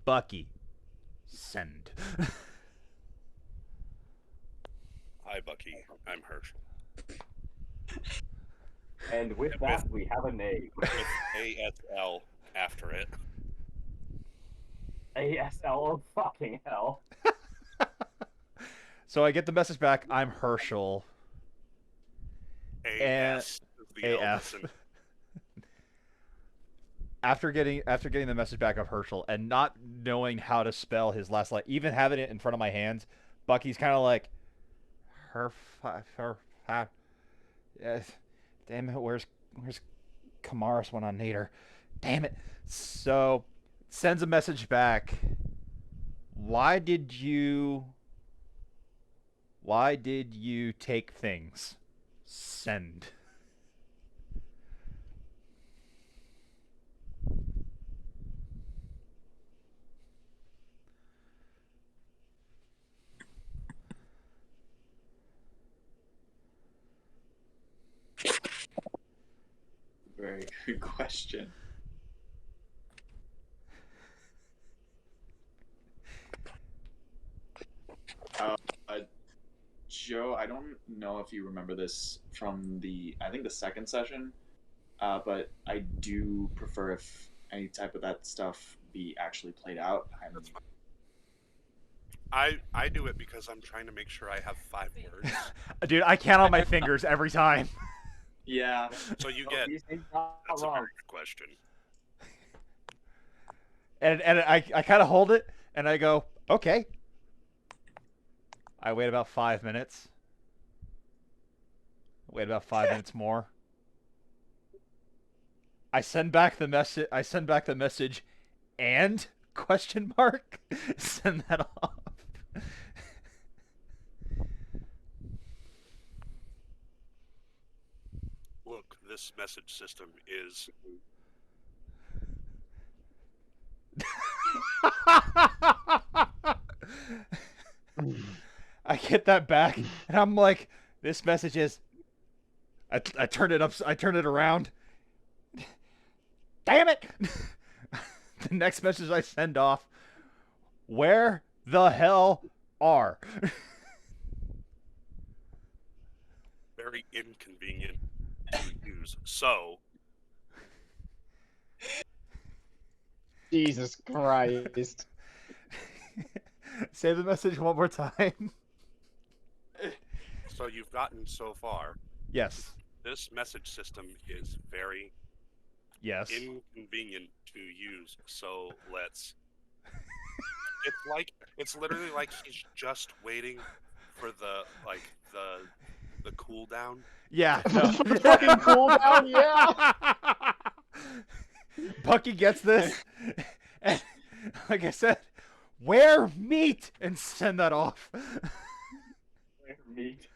Bucky. Send. Hi, Bucky. I'm Herschel. And with that, we have a name. With ASL after it. ASL, oh fucking hell. So I get the message back. I'm Herschel. AS. The AF. L After getting the message back of Herschel and not knowing how to spell his last letter, even having it in front of my hands, Bucky's kind of like, yes, damn it, where's Kamaris when I need her? Damn it. So sends a message back. Why did you take things? Send. Very good question. Joe, I don't know if you remember this from I think the second session, but I do prefer if any type of that stuff be actually played out. That's fine. I do it because I'm trying to make sure I have 5 words. Dude, I count on my fingers every time. Yeah. So you get. That's a very good question. And I kind of hold it and I go, okay. I wait about 5 minutes. Wait about 5 minutes more. I send back the message, and question mark. Send that off. Look, this message system is. I get that back, and I'm like, this message is. I turn it up. I turn it around. damn it! The next message I send off, where the hell are? Very inconvenient to use. So, Jesus Christ. Say the message one more time. so you've gotten so far. Yes. This message system is very Yes. inconvenient to use. So let's. It's literally like he's just waiting for the cooldown. Yeah. No. Fucking cooldown, yeah. Bucky gets this, and like I said, wear meat and send that off. Meat.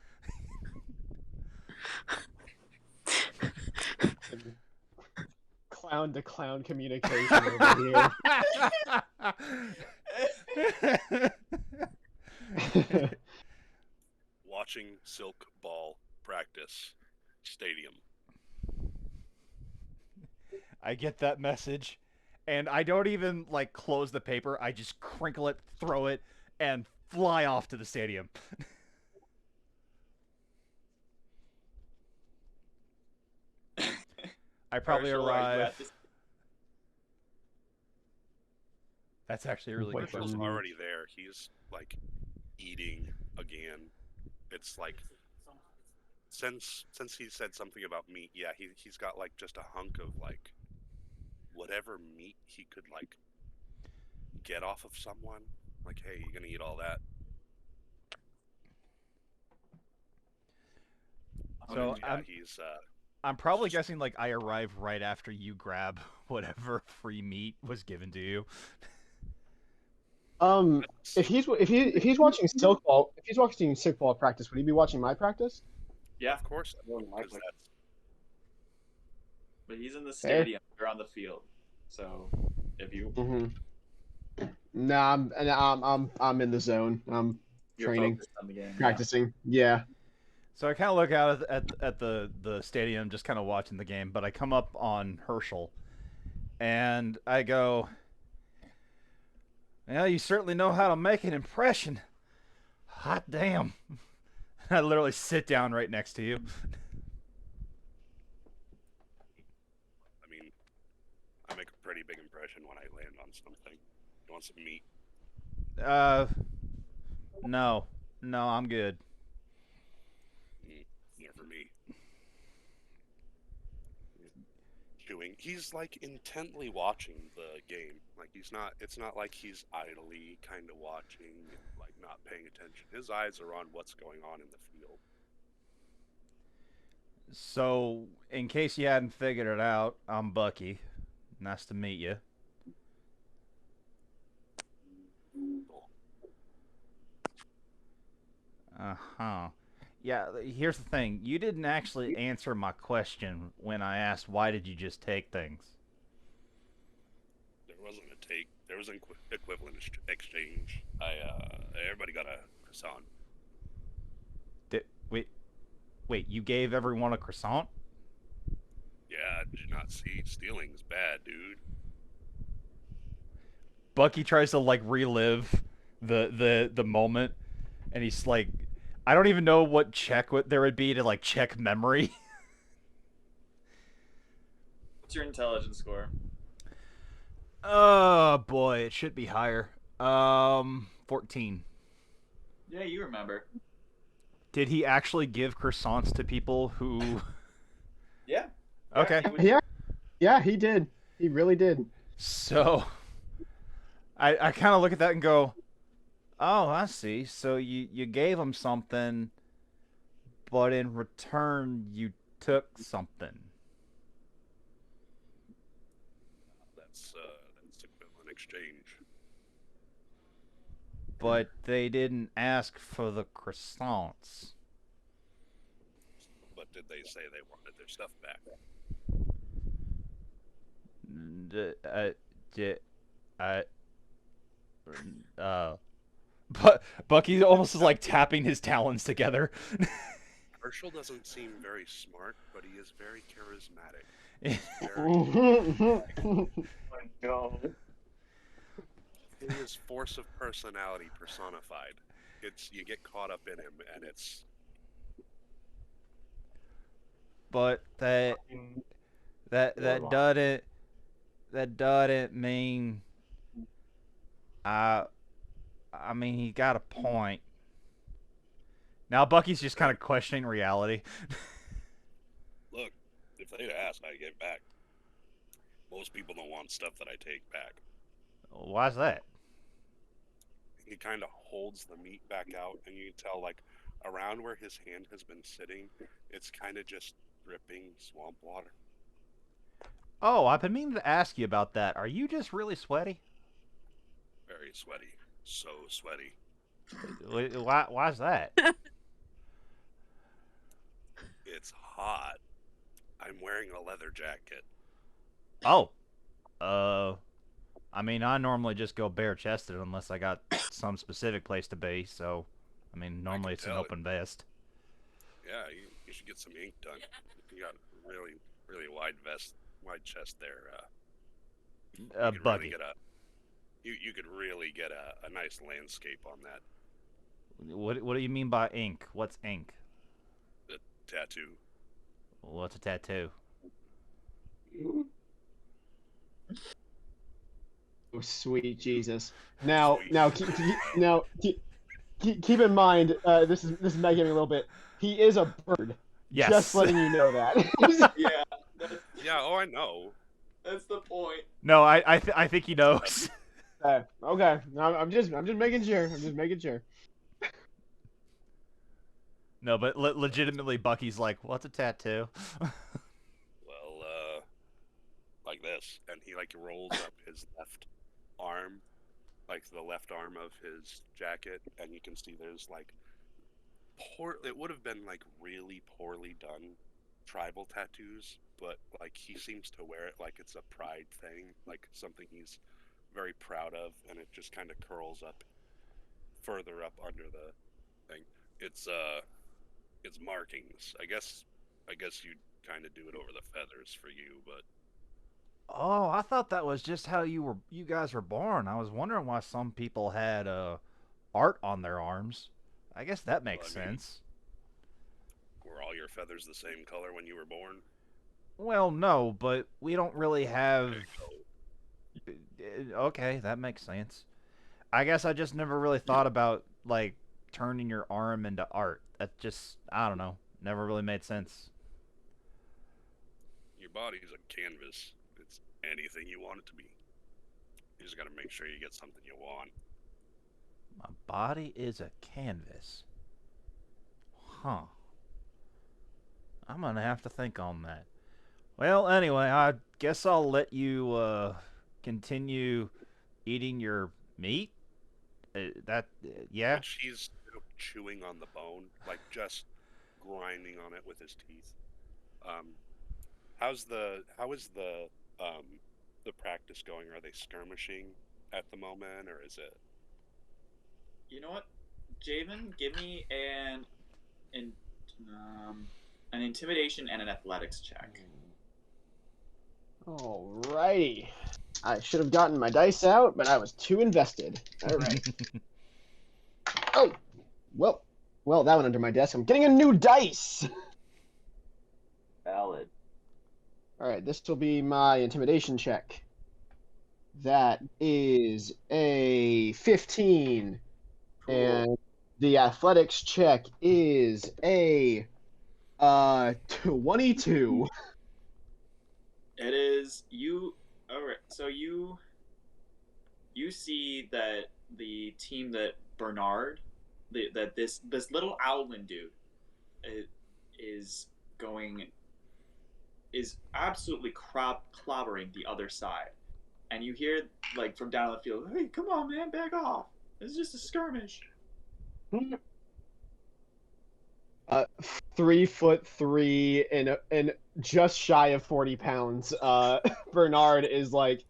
Clown to clown communication over here. Watching Silk Ball practice stadium. I get that message, and I don't even like close the paper. I just crinkle it, throw it, and fly off to the stadium. I probably Marshall, are you arrive. at this- That's actually a really good Marshall's question. already there. He's like eating again. It's like since he said something about meat, yeah, he's got like just a hunk of like whatever meat he could like get off of someone. Like, hey, you gonna eat all that? So yeah, I'm- he's I'm probably guessing like I arrive right after you grab whatever free meat was given to you. If he's watching Silk Ball, if he's watching Silk Ball practice, would he be watching my practice? Yeah, of course, Well, my because that's but he's in the Fair. stadium. You're on the field. So if you Mm-hmm. Nah, I'm in the zone. I'm you're training, focused on the game, practicing. Yeah. So I kind of look out at the stadium, just kind of watching the game. But I come up on Herschel, and I go, "Well, you certainly know how to make an impression. Hot damn!" I literally sit down right next to you. I mean, I make a pretty big impression when I land on something. You want some meat? No, I'm good. Never me. Chewing. He's like intently watching the game. Like he's not. It's not like he's idly kind of watching, like not paying attention. His eyes are on what's going on in the field. So, in case you hadn't figured it out, I'm Bucky. Nice to meet you. Uh-huh. Yeah, here's the thing. You didn't actually answer my question when I asked why did you just take things? There wasn't a take. There was an equivalent exchange. Everybody got a croissant. Wait, you gave everyone a croissant? Yeah, did you not see? Stealing's bad, dude. Bucky tries to like relive the moment, and he's like, I don't even know what check there would be to like check memory. What's your intelligence score? Oh boy, it should be higher. 14. Yeah, you remember. Did he actually give croissants to people who? Yeah. Okay. Yeah, he did. He really did. So, I kind of look at that and go, oh, I see. So you gave him something, but in return you took something. That's equivalent exchange. But they didn't ask for the croissants. But did they say they wanted their stuff back? But Bucky almost is like tapping his talons together. Herschel doesn't seem very smart, but he is very charismatic. Oh no. It is force of personality personified. It's you get caught up in him, and it's But that Fucking that warlock. doesn't mean I I mean he got a point. Now Bucky's just kind of questioning reality. look. If they'd asked, I'd get back. Most people don't want stuff that I take back. Why's that? He kind of holds the meat back out, and you can tell, like, around where his hand has been sitting, it's kind of just dripping swamp water. Oh, I've been meaning to ask you about that. Are you just really sweaty? Very sweaty. So sweaty. Why's that? It's hot. I'm wearing a leather jacket. Oh, I mean, I normally just go bare chested unless I got some specific place to be. So, I mean, normally it's an tell it. open vest. Yeah, you should get some ink done. You got really, really wide chest there. You could Buggy. really get you could really get a nice landscape on that What do you mean by ink? What's ink? tattoo. What's a tattoo? Oh, sweet Jesus! Now, Sweet. keep in mind, this is megging a little bit. He is a bird. Yes. Just letting you know that. Yeah, Yeah, oh, I know. that's the point. No, I think he knows. Okay, I'm just making sure. I'm just making sure. No, but legitimately, Bucky's like, "What's a tattoo?" Well, like this, and he like rolls up his left arm, like the left arm of his jacket, and you can see there's like it would have been like really poorly done tribal tattoos, but like he seems to wear it like it's a pride thing, like something he's very proud of, and it just kind of curls up further up under the thing. It's markings. I guess you'd kind of do it over the feathers for you, but Oh, I thought that was just how you guys were born. I was wondering why some people had art on their arms. I guess that makes I mean, sense. were all your feathers the same color when you were born? Well, no, but we don't really have. There you go. Okay, that makes sense. I guess I just never really thought about like turning your arm into art. That just I don't know. Never really made sense. Your body's a canvas. It's anything you want it to be. You just gotta make sure you get something you want. My body is a canvas. Huh. I'm gonna have to think on that. Well, anyway, I guess I'll let you continue eating your meat. Yeah. Which he's chewing on the bone, like just grinding on it with his teeth. Um, how is the practice going? Are they skirmishing at the moment, or is it? You know what, Javen, give me an intimidation and an athletics check. Alrighty. I should have gotten my dice out, but I was too invested. All right. Oh, well, that went under my desk. I'm getting a new dice. Valid. All right, this will be my intimidation check. That is a 15. Cool. And the athletics check is a 22. It is you. All right, so you see that the team that Bernard, that this little owlman dude, is absolutely clobbering the other side, and you hear like from down the field, "Hey, come on, man, back off! This is just a skirmish." 3'3" and just shy of 40 pounds. Bernard is like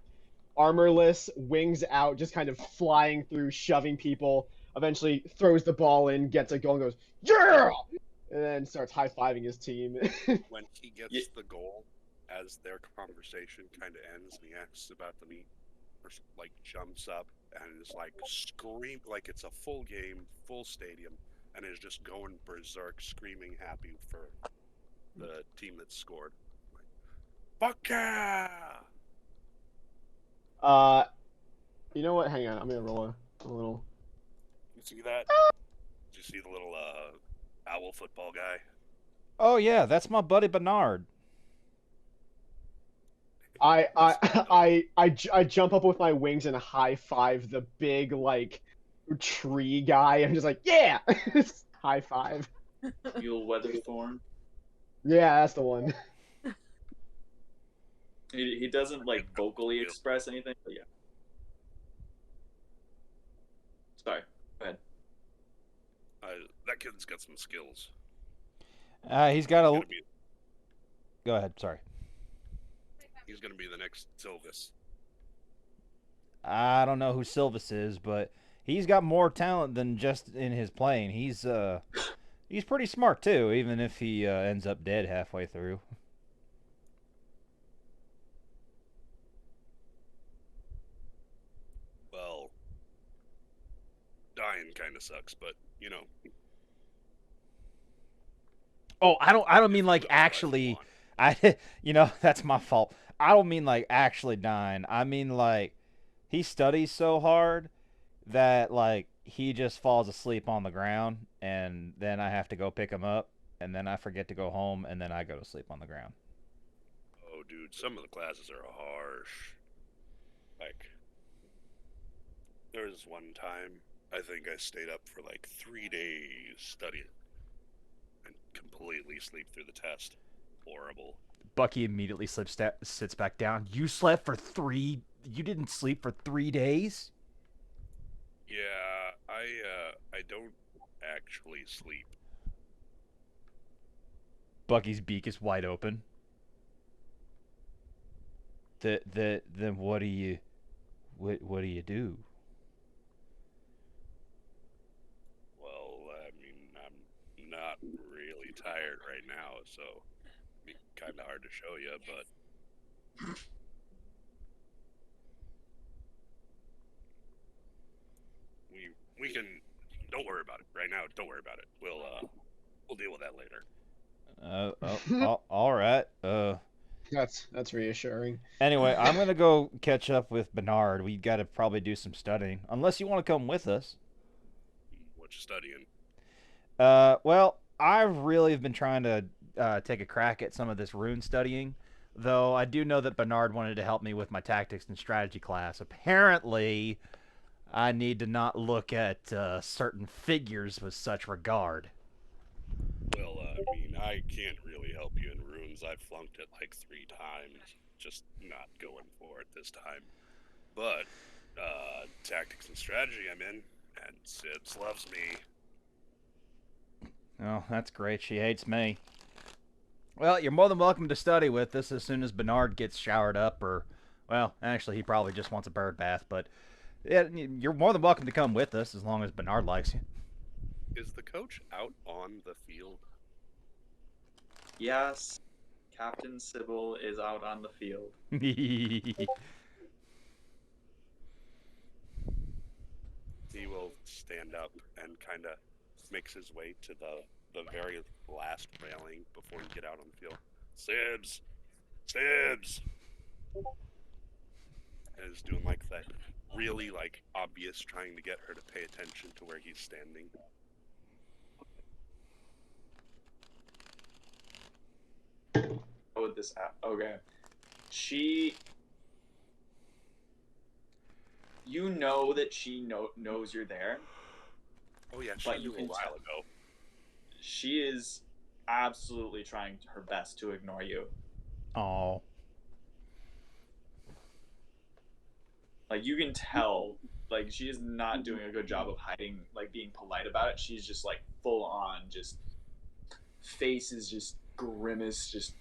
armorless, wings out, just kind of flying through, shoving people. Eventually throws the ball in, gets it going, goes, "Yeah!" And then starts high-fiving his team. When he gets the goal as their conversation kind of ends, and he asks about the meat, or like jumps up and is like scream like it's a full game, full stadium, and is just going berserk, screaming happy for the team that scored. Like, fuck yeah! You know what? Hang on, I'm gonna roll a little. You see that? Did you see the little owl football guy? Oh yeah, that's my buddy Bernard. I jump up with my wings and high five the big like tree guy. I'm just like, yeah, high five. Mule Weatherthorn. Yeah, that's the one. He doesn't like vocally express anything, but yeah. Sorry, go ahead. That kid's got some skills. He's got a. Gonna be- Go ahead. Sorry. He's going to be the next Silvis. I don't know who Silvis is, but he's got more talent than just in his playing. He's pretty smart too, even if he ends up dead halfway through. Well, dying kind of sucks, but you know. Oh, I don't mean like actually. That's my fault. I don't mean like actually dying. I mean like he studies so hard that like he just falls asleep on the ground, and then I have to go pick him up, and then I forget to go home, and then I go to sleep on the ground. Oh, dude, some of the classes are harsh. Like, there was one time I think I stayed up for like 3 days studying and completely sleep through the test. Horrible. Bucky immediately sits back down. You slept for 3. You didn't sleep for 3 days. Yeah, I don't actually sleep. Bucky's beak is wide open. Then what do you do? Well, I mean, I'm not really tired right now, so it'd be kind of hard to show you, but we can. Don't worry about it right now. Don't worry about it. We'll deal with that later. All right. That's reassuring. Anyway, I'm gonna go catch up with Bernard. We got to probably do some studying, unless you want to come with us. What you studying? Well, I really have been trying to take a crack at some of this rune studying, though I do know that Bernard wanted to help me with my tactics and strategy class. Apparently, I need to not look at certain figures with such regard. Well, I mean, I can't really help you in runes. I flunked it like 3 times. Just not going for it this time. But, tactics and strategy I'm in, and Sibs loves me. Oh, that's great. She hates me. Well, you're more than welcome to study with us as soon as Bernard gets showered up, or, well, actually, he probably just wants a bird bath, but yeah, you're more than welcome to come with us as long as Bernard likes you. Is the coach out on the field? Yes, Captain Sybil is out on the field. He will stand up and kind of makes his way to the very last railing before you get out on the field. Sibs! Sibs! And is doing like that really like obvious trying to get her to pay attention to where he's standing. How would this okay. You know that she knows you're there. Oh yeah, she But knew you a can while tell. ago. She is absolutely trying her best to ignore you. Oh. Like, you can tell, like, she is not doing a good job of hiding, like, being polite about it. She's just, like, full on, just, face is just grimace, just...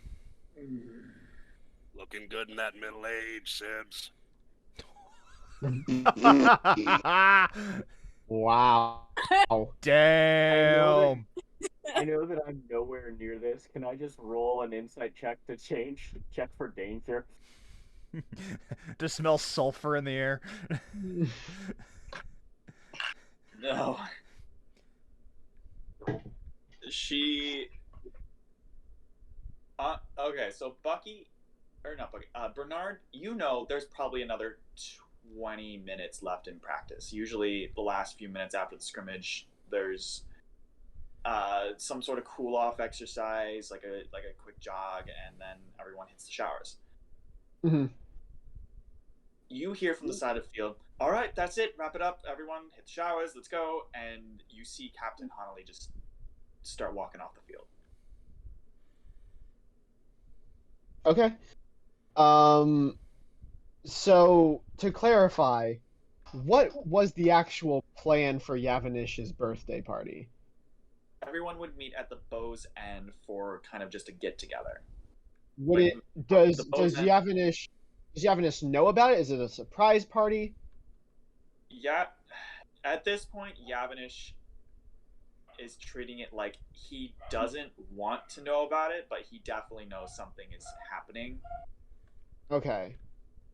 Looking good in that middle age, Sibs. Wow. Damn. I know that I'm nowhere near this. Can I just roll an insight check to check for danger? Just smell sulfur in the air. No. She. Okay, so Bucky, or not Bucky, Bernard, you know there's probably another 20 minutes left in practice. Usually, the last few minutes after the scrimmage, there's some sort of cool off exercise, like a quick jog, and then everyone hits the showers. Mm-hmm. You hear from the side of the field, all right, that's it, wrap it up, everyone, hit the showers, let's go. And you see Captain Honnelly just start walking off the field. Okay. So to clarify, what was the actual plan for Yavanish's birthday party? Everyone would meet at the Bow's End for kind of just a get together. Would Like, it does the Bow's End- Does Yavanish know about it? Is it a surprise party? Yeah, at this point, Yavanish is treating it like he doesn't want to know about it, but he definitely knows something is happening. Okay.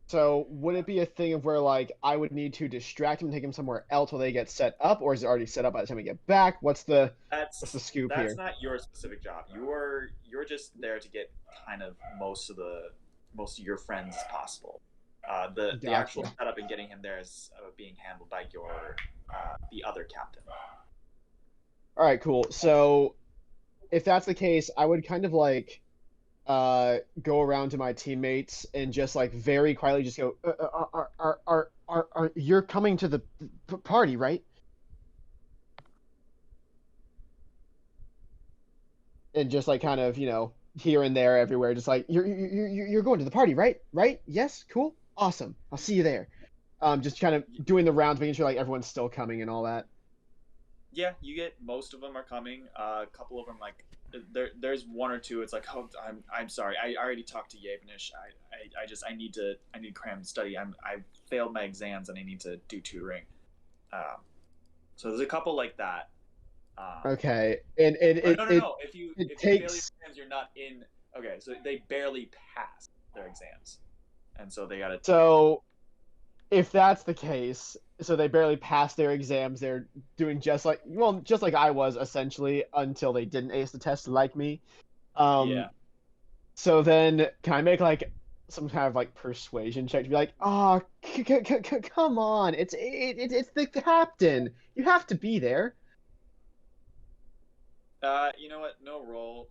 So would it be a thing of where like I would need to distract him and take him somewhere else while they get set up, or is it already set up by the time we get back? What's the scoop That's here? not your specific job. You're just there to get kind of most of your friends as possible. The actual Gotcha. setup and getting him there is being handled by the other captain. All right, cool. So if that's the case, I would kind of like go around to my teammates and just like very quietly just go, you're coming to the party, right? And just like kind of, here and there everywhere, just like you're going to the party, right? Right? Yes, cool, awesome. I'll see you there. Just kind of doing the rounds, making sure like everyone's still coming and all that. Yeah, you get most of them are coming. A couple of them like there's one or two. It's like, oh, I'm sorry. I already talked to Yavanish. I need to cram study. I failed my exams and I need to do tutoring. So there's a couple like that. Okay, and No. If you fail your exams, you're not in. Okay, so they barely passed their exams, and so they gotta. So, if that's the case, so they barely passed their exams. They're doing just like I was essentially until they didn't ace the test like me. Yeah. So then, can I make like some kind of like persuasion check to be like, oh, come on, it's the captain. You have to be there. You know what? No roll.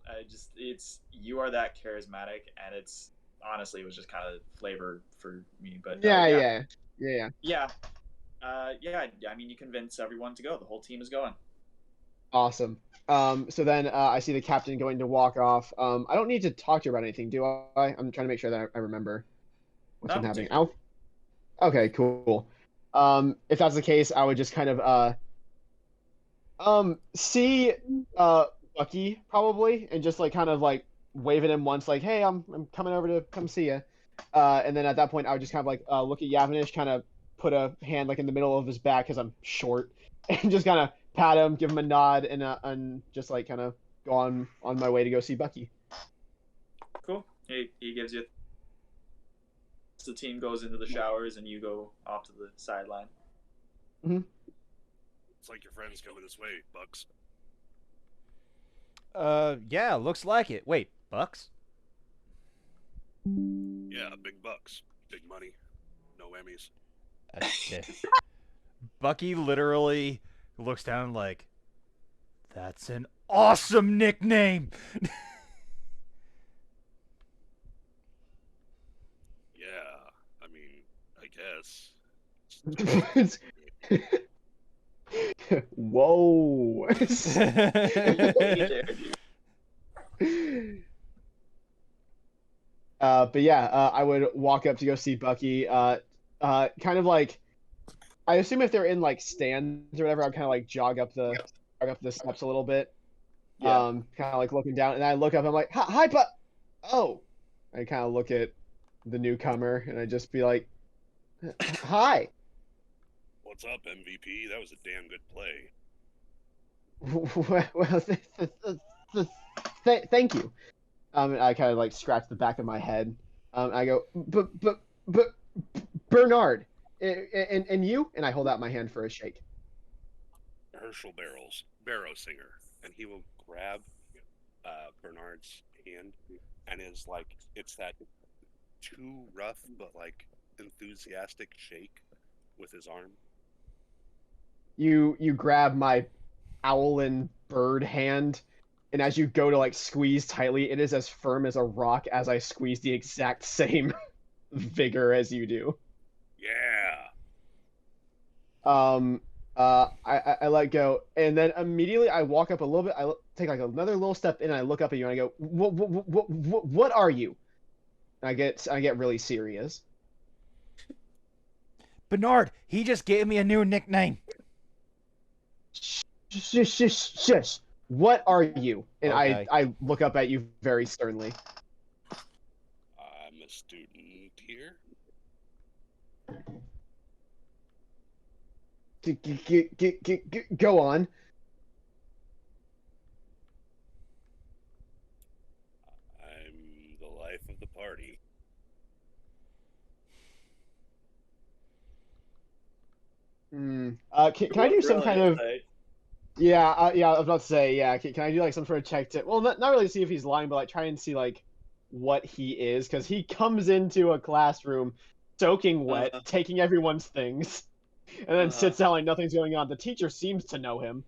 You are that charismatic, and it's honestly it was just kind of flavor for me. But Yeah. I mean, you convince everyone to go. The whole team is going. Awesome. So then I see the captain going to walk off. I don't need to talk to you about anything, do I? I'm trying to make sure that I remember what's been happening. Okay, cool. If that's the case, I would just kind of see Bucky probably, and just like kind of like wave at him once, like, hey, I'm coming over to come see you. And then at that point, I would just kind of like look at Yavanish, kind of put a hand like in the middle of his back because I'm short, and just kind of pat him, give him a nod, and just like kind of go on my way to go see Bucky. Cool. He gives you. The team goes into the showers, and you go off to the sideline. Mm-hmm. It's like your friend's coming this way, Bucks. Yeah, looks like it. Wait, Bucks? Yeah, big bucks, big money, no Emmys. Bucky literally looks down like, that's an awesome nickname. Yeah, I mean, I guess. Whoa. But yeah, I would walk up to go see Bucky. Kind of like, I assume if they're in like stands or whatever, I'd kind of like jog up the steps a little bit. Yeah. Kind of like looking down, and I look up. I'm like, hi, but oh, I kind of look at the newcomer, and I just be like, hi. What's up, MVP? That was a damn good play. Well, thank you. I kind of like scratch the back of my head. I go, but Bernard, and you, and I hold out my hand for a shake. Herschel Barrow Singer, and he will grab Bernard's hand, and is like, it's that too rough but like enthusiastic shake with his arm. You grab my owl and bird hand, and as you go to like squeeze tightly, it is as firm as a rock as I squeeze the exact same vigor as you do. Yeah. I let go, and then immediately I walk up a little bit. Take like another little step in, and I look up at you, and I go, what are you?" And I get really serious. Bernard, he just gave me a new nickname. Shush. What are you? And Okay. I look up at you very sternly. I'm a student here. Go on. I'm the life of the party. Can I do some kind of yeah, yeah, I was about to say, yeah, can I do like some sort of check to, well, not really to see if he's lying, but like try and see like what he is, because he comes into a classroom soaking wet, taking everyone's things, and then sits down like nothing's going on. The teacher seems to know him,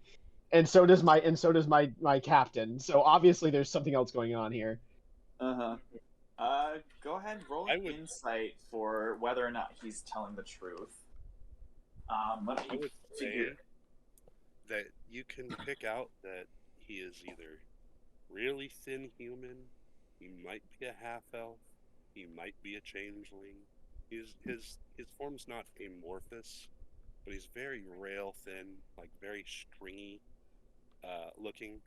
and so does my captain. So obviously there's something else going on here. Go ahead and roll an insight for whether or not he's telling the truth. Let I me would figure. say that you can pick out that he is either really thin human, he might be a half elf, he might be a changeling. His form's not amorphous, but he's very rail thin, like very stringy looking,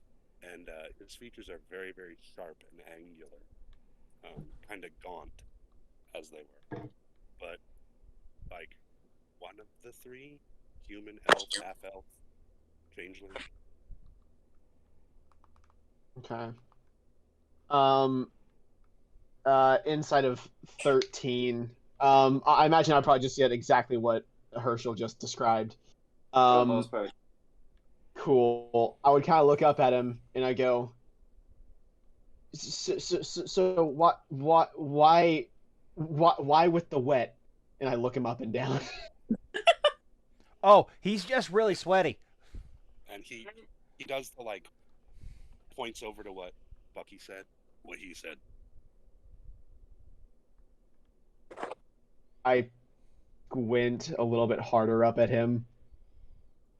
and his features are very, very sharp and angular, kind of gaunt as they were. But like one of the three, human, elf, half elf, changeling. Okay. Inside of 13. I imagine I probably just get exactly what Herschel just described. For the most part. Cool. I would kind of look up at him and I go, so why with the wet? And I look him up and down. Oh, he's just really sweaty. And he does the like points over to what Bucky said, what he said. I squint a little bit harder up at him.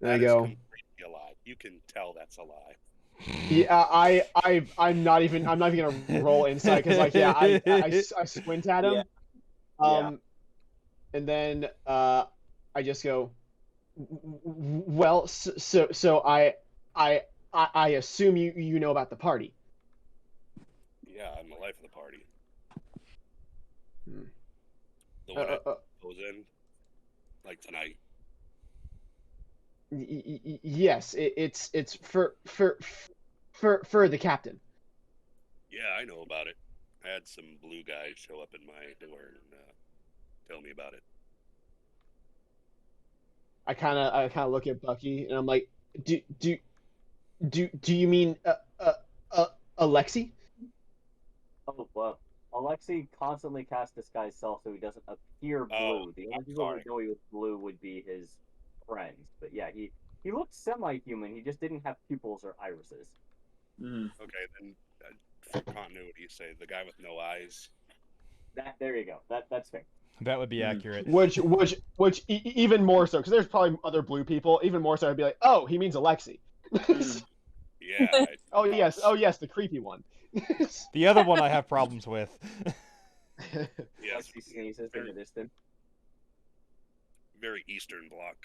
And That I is go, completely a lie. You can tell that's a lie. yeah, I'm not even gonna roll insight because like yeah, I squint at him. Yeah. And then I just go, well, so I assume you know about the party. Yeah, I'm the life of the party. Hmm. The one that goes in, like tonight. Yes, it's for the captain. Yeah, I know about it. I had some blue guys show up in my door and tell me about it. I kind of look at Bucky and I'm like, do you mean Alexi? Oh, well, Alexei constantly casts disguise self so he doesn't appear blue. Oh, The only people who know he was blue would be his friends. But yeah, he looked semi-human. He just didn't have pupils or irises. Okay, then for continuity, say the guy with no eyes. There you go. That's fair. That would be accurate. Which even more so, because there's probably other blue people. Even more so, I'd be like, oh, he means Alexi. Yeah. Oh yes, the creepy one. The other one I have problems with. Yes, he sneezes in the distance. Very Eastern Bloc.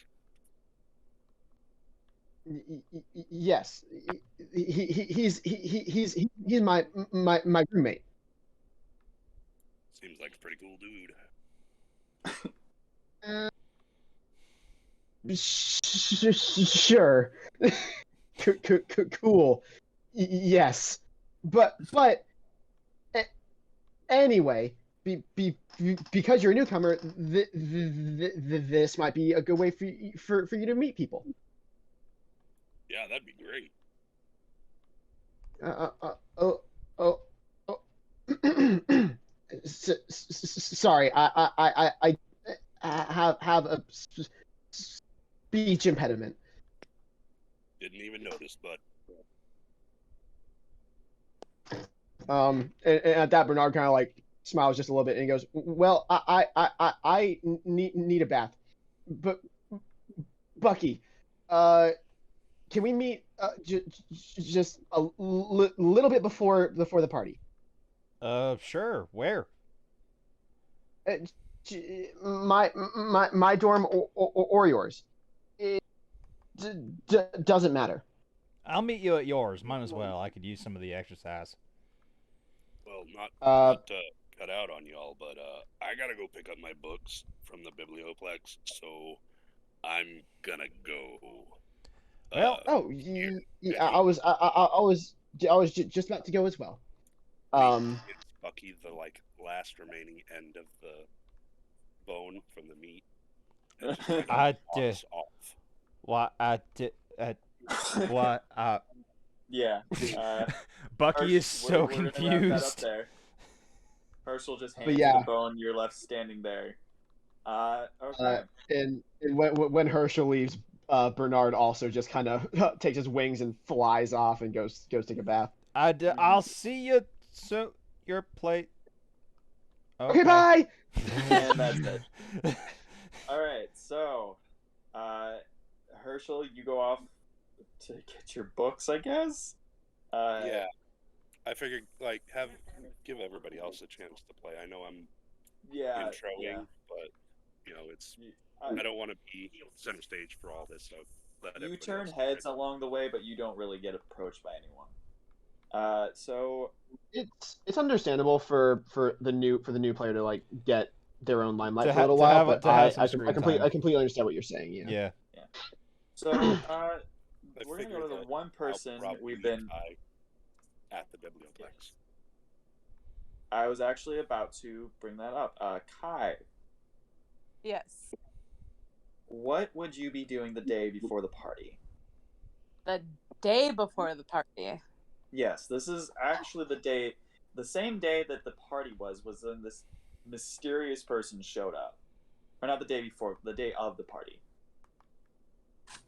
Yes, he's my roommate. Seems like a pretty cool dude. Sure. Cool. Yes, but anyway, because you're a newcomer, this might be a good way for you to meet people. Yeah, that'd be great. Oh, oh, oh. Sorry, I have a speech impediment. Didn't even notice, but And at that, Bernard kind of like smiles just a little bit and he goes, "Well, I need a bath, but Bucky, can we meet just a little bit before the party? Sure. Where? Uh, my dorm or yours. It doesn't matter. I'll meet you at yours. Might as well. I could use some of the exercise. well, not Uh, not to cut out on y'all, but I gotta go pick up my books from the biblioplex, so I'm gonna go. Well, Oh, I was just about to go as well. It's Bucky, the like last remaining end of the bone from the meat. And just kind of I did. walks off. What I did. What? Yeah. Bucky is so we're gonna wrap that up confused. there. Herschel just hands But you yeah. the bone. You're left standing there. Okay. And when Herschel leaves, Bernard also just kind of takes his wings and flies off and goes take a bath. I'll see you. So your plate. Okay, bye. And that's it. All right. So, Herschel, you go off to get your books, I guess. Yeah, I figured like give everybody else a chance to play. I know I'm Yeah. introing, Yeah. but it's I I don't want to be center stage for all this. So let You everybody turn else heads try. along the way, but you don't really get approached by anyone. So It's understandable for the new player to like get their own limelight To for a little to while, have- but to have some screen time. I completely understand what you're saying. Yeah. Yeah. so I we're gonna go figure to the that one person I'll probably we've meet been. Kai at the biblioplex. I was actually about to bring that up. Kai, Yes. what would you be doing the day before the party? The day before the party. Yes, this is actually the same day that the party was when this mysterious person showed up. Or not the day before, the day of the party.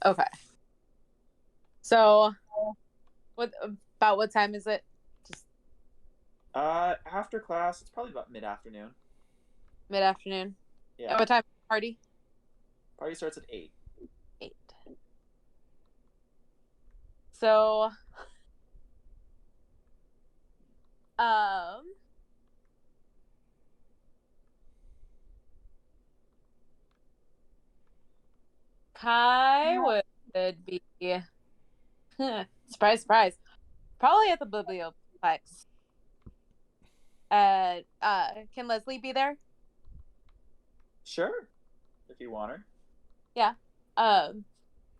Okay. So, what time is it? Just After class, it's probably about mid-afternoon. mid-afternoon. Yeah. And what time is the party? Party starts at 8. 8. So, Kai would be surprise, surprise. Probably at the biblioplex. Can Leslie be there? Sure, if you want her. Yeah.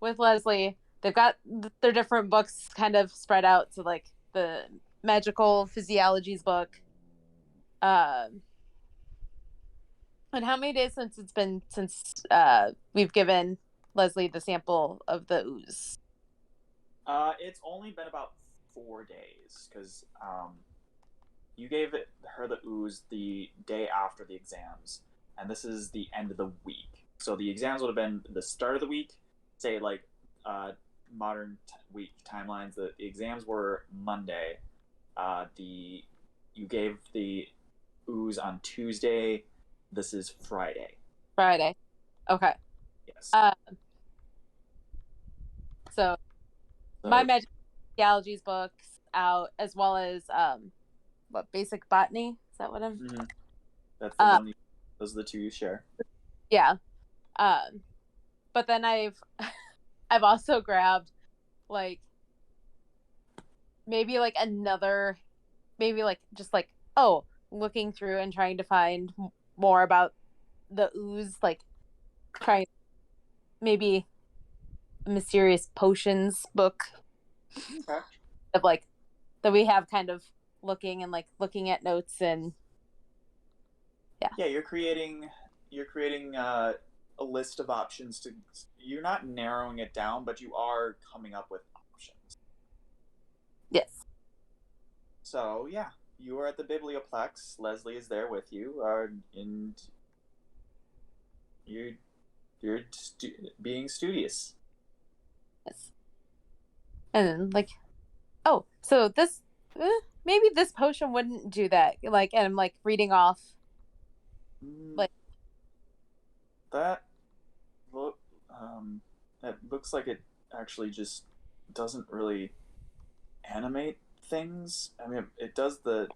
With Leslie, they've got their different books kind of spread out. So like the magical physiologies book. And how many days since we've given Leslie the sample of the ooze? It's only been about 4 days because you gave her the ooze the day after the exams, and this is the end of the week. So the exams would have been the start of the week, say like modern week timelines. The exams were Monday. You gave the ooze on Tuesday. This is Friday. Friday. Okay. Yes. So my magic physiologies books out, as well as basic botany. Is that what I'm? Mm-hmm. That's the one. Those are the two you share. Yeah. But then I've also grabbed like maybe like another, maybe like just like looking through and trying to find more about the ooze, like trying maybe a mysterious potions book Okay. of like that we have kind of looking at notes and Yeah, you're creating a list of options to. You're not narrowing it down, but you are coming up with options. yes. So yeah, you are at the Biblioplex. Leslie is there with you, and you're being studious. Yes. And then like, oh, so this maybe this potion wouldn't do that. Like, and I'm like reading off. Like that look that looks like it actually just doesn't really animate things. I mean, it does the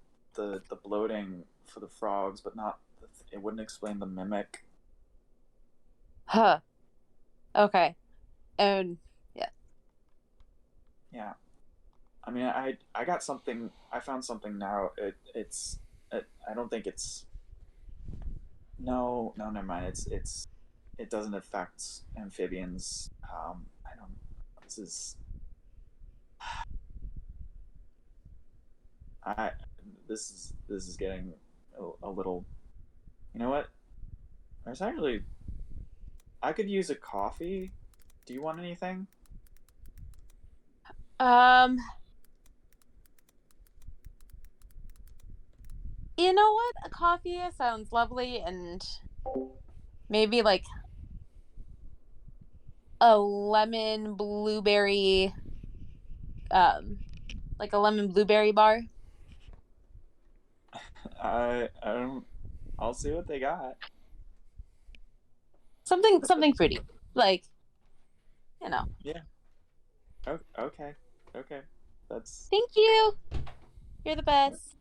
bloating for the frogs, but not it wouldn't explain the mimic. Huh. Okay. And yeah. Yeah. I mean, I got something. I found something now. I don't think it's. No, never mind. It doesn't affect amphibians. I don't. This is. I. This is getting a little. You know what? There's actually. I could use a coffee. Do you want anything? Um you know what? A coffee sounds lovely and maybe like a lemon blueberry like a lemon blueberry bar. I don't. I'll see what they got. Something fruity. Like, you know. Yeah. Okay. Okay. That's. Thank you. You're the best.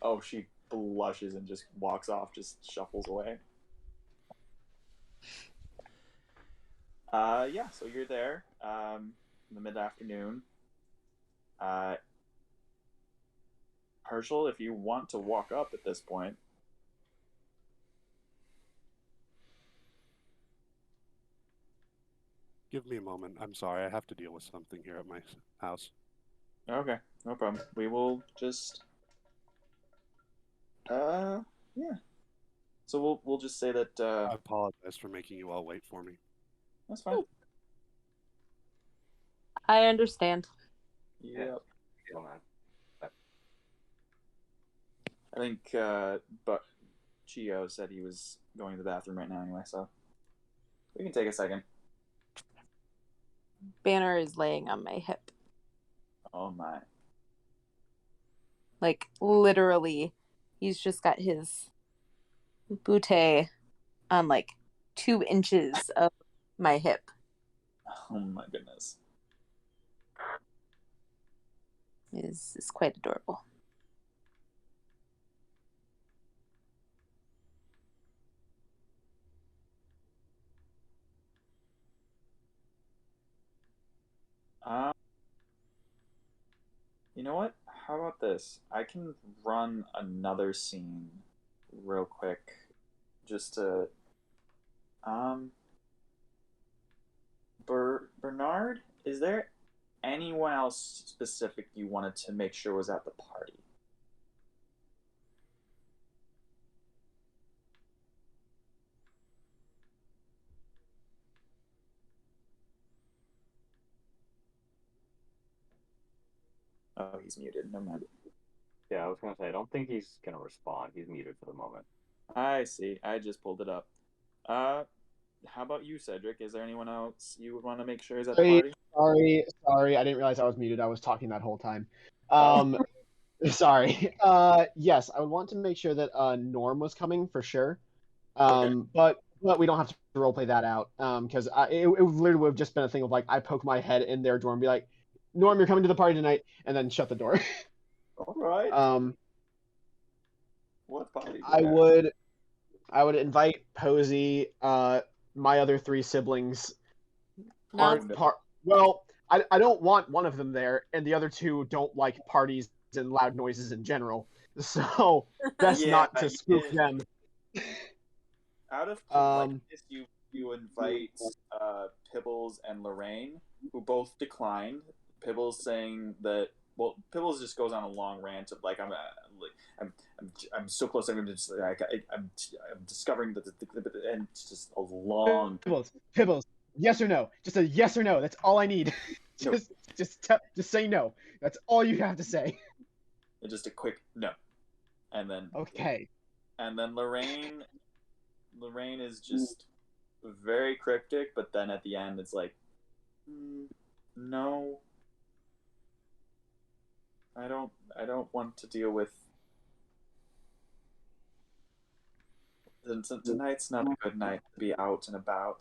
Oh, she blushes and just walks off, just shuffles away. Yeah, so you're there, in the mid-afternoon. Uh, Herschel, if you want to walk up at this point. Give me a moment. I'm sorry. I have to deal with something here at my house. Okay, no problem. We will just, yeah. So we'll just say that, I apologize for making you all wait for me. that's fine. I understand. Yep. Oh, man. I think, but Chio said he was going to the bathroom right now anyway, so we can take a second. Banner is laying on my hip. Oh my. Like literally, he's just got his bootay on like 2 inches of my hip. Oh my goodness. Is quite adorable. You know what? How about this? I can run another scene real quick just to Bernard, is there anyone else specific you wanted to make sure was at the party? Oh, he's muted. Never mind. Yeah, I was gonna say I don't think he's gonna respond. He's muted for the moment. I see. I just pulled it up. How about you, Cedric? Is there anyone else you would want to make sure is at the party? Sorry. I didn't realize I was muted. I was talking that whole time. Oh. Sorry. Yes, I would want to make sure that Norm was coming for sure. Okay. But we don't have to roleplay that out. Because it literally would have just been a thing of like I poke my head in their door and be like, Norm, you're coming to the party tonight, and then shut the door. All right. What party? I would invite Posey, my other 3 siblings. Well, I don't want one of them there, and the other 2 don't like parties and loud noises in general. So best Yeah, not to you spook did. them. Out of politeness, you invite Pibbles and Lorraine, who both declined. Pibbles saying that, well, Pibbles just goes on a long rant of like, I'm so close. I'm just like, I'm discovering that, and it's just a long. Pibbles. Yes or no? Just a yes or no. That's all I need. No. just say no. That's all you have to say. Just a quick no, and then Okay. and then Lorraine is just very cryptic, but then at the end it's like, no, I don't want to deal with. Tonight's not a good night to be out and about.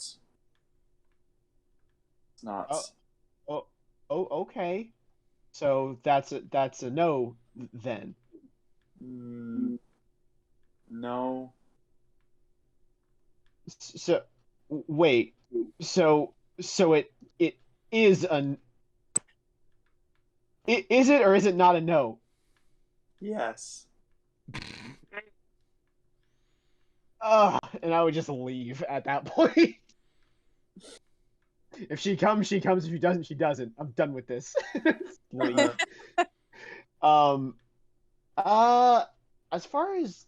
It's not. Okay. So that's a no then. No. So wait. So it is is it or is it not a no? Yes. And I would just leave at that point. If she comes, she comes. If she doesn't, she doesn't. I'm done with this. Leave. As far as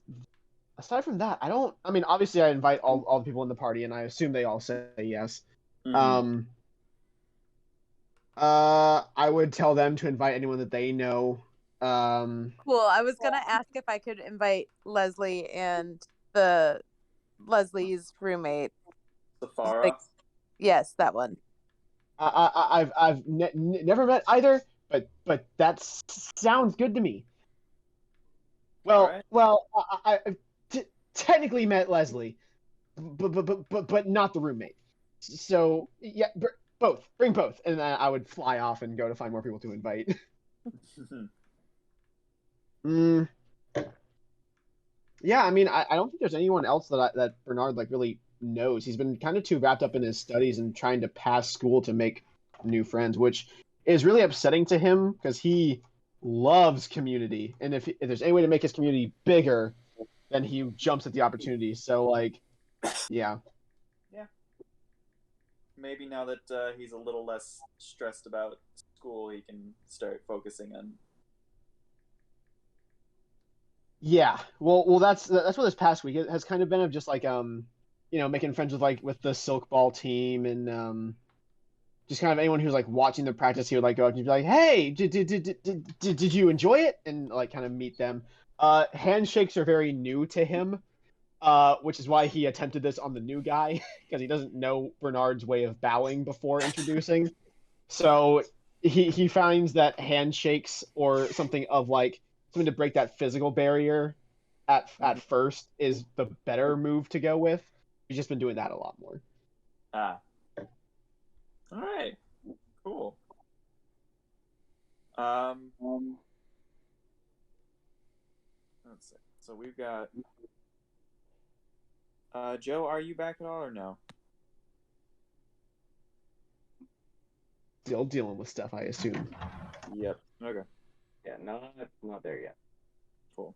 aside from that, I mean, obviously, I invite all the people in the party, and I assume they all say yes. Mm-hmm. I would tell them to invite anyone that they know. Cool. I was gonna ask if I could invite Leslie and Leslie's roommate. Safara. Like, yes, that one. I've never met either, but that sounds good to me. Well, I technically met Leslie, but not the roommate. So yeah, both. Bring both, and then I would fly off and go to find more people to invite. Yeah, I mean, I don't think there's anyone else that Bernard like really knows. He's been kind of too wrapped up in his studies and trying to pass school to make new friends, which is really upsetting to him because he loves community, and if there's any way to make his community bigger, then he jumps at the opportunity. So like, yeah. Maybe now that he's a little less stressed about school, he can start focusing on. Yeah, well, that's what this past week has kind of been of just like making friends with the Silk Ball team and just kind of anyone who's like watching the practice. He would like go up and be like, "Hey, did you enjoy it?" and like kind of meet them. Handshakes are very new to him, which is why he attempted this on the new guy because he doesn't know Bernard's way of bowing before introducing. So he finds that handshakes or something to break that physical barrier at first is the better move to go with. He's just been doing that a lot more. All right. Cool. Let's see. So we've got Joe. Are you back at all or no? Still dealing with stuff, I assume. Yep. Okay. Yeah, not there yet. Cool.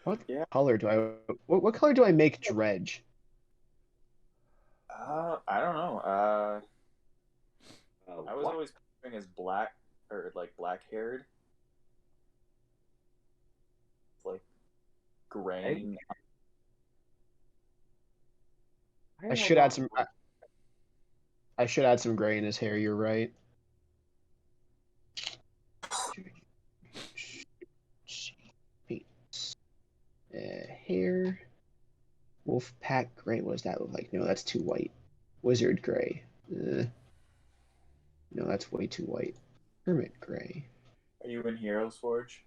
What color do what color do I make Dredge? I don't know. I was always picturing as black or like black haired. Like gray. I should add some. I should add some gray in his hair. You're right. Hair. Wolfpack gray. What does that look like? No, that's too white. Wizard gray. No, that's way too white. Hermit gray. Are you in Heroes Forge?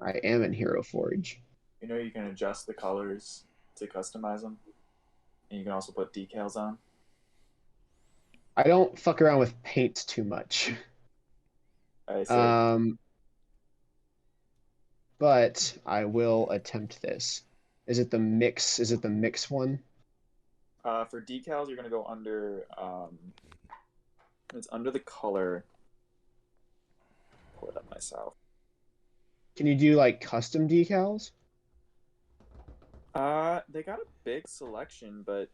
I am in Hero Forge. You know you can adjust the colors to customize them, and you can also put decals on. I don't fuck around with paints too much. I see. But I will attempt this. Is it the mix? Is it the mix one? For decals, you're gonna go under. It's under the color. Pull it up myself. Can you do like custom decals? They got a big selection, but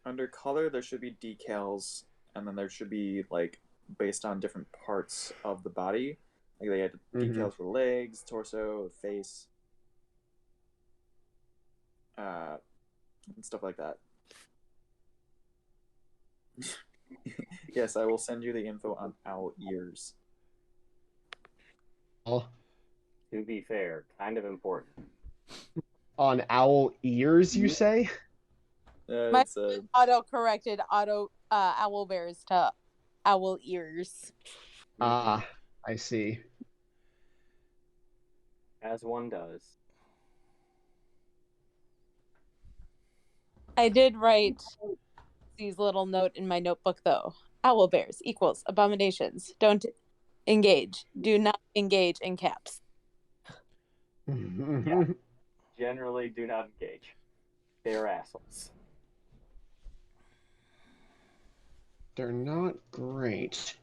under color there should be decals, and then there should be like based on different parts of the body. Like they had decals for legs, torso, face, and stuff like that. Yes, I will send you the info on owl ears. Oh, To be fair, kind of important. on owl ears, you say? My It's a auto corrected owl bears to owl ears. Ah, I see. As one does. I did write these little note in my notebook though. Owl bears equals abominations. Don't engage. Do not engage in caps. Yeah. Generally, do not engage. They're assholes. They're not great.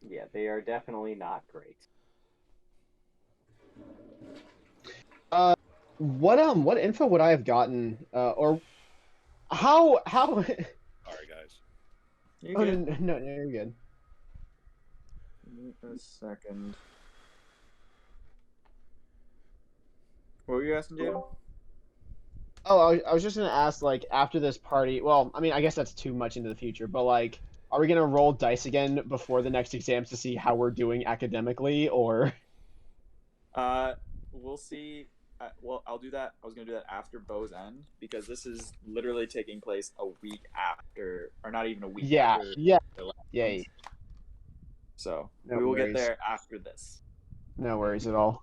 Yeah, they are definitely not great. What info would I have gotten? Or how? Sorry, guys. You're Oh, good. no, you're good. Give me a second. What were you asking, Jaden? Oh, I was just gonna ask, like, after this party. Well, I mean, I guess that's too much into the future, but like, are we gonna roll dice again before the next exams to see how we're doing academically, or? We'll see. Well, I'll do that. I was gonna do that after Bow's End because this is literally taking place a week after, or not even a week Yeah, after. yeah, the last yeah. ones. So No we will worries. get there after this. No worries at all.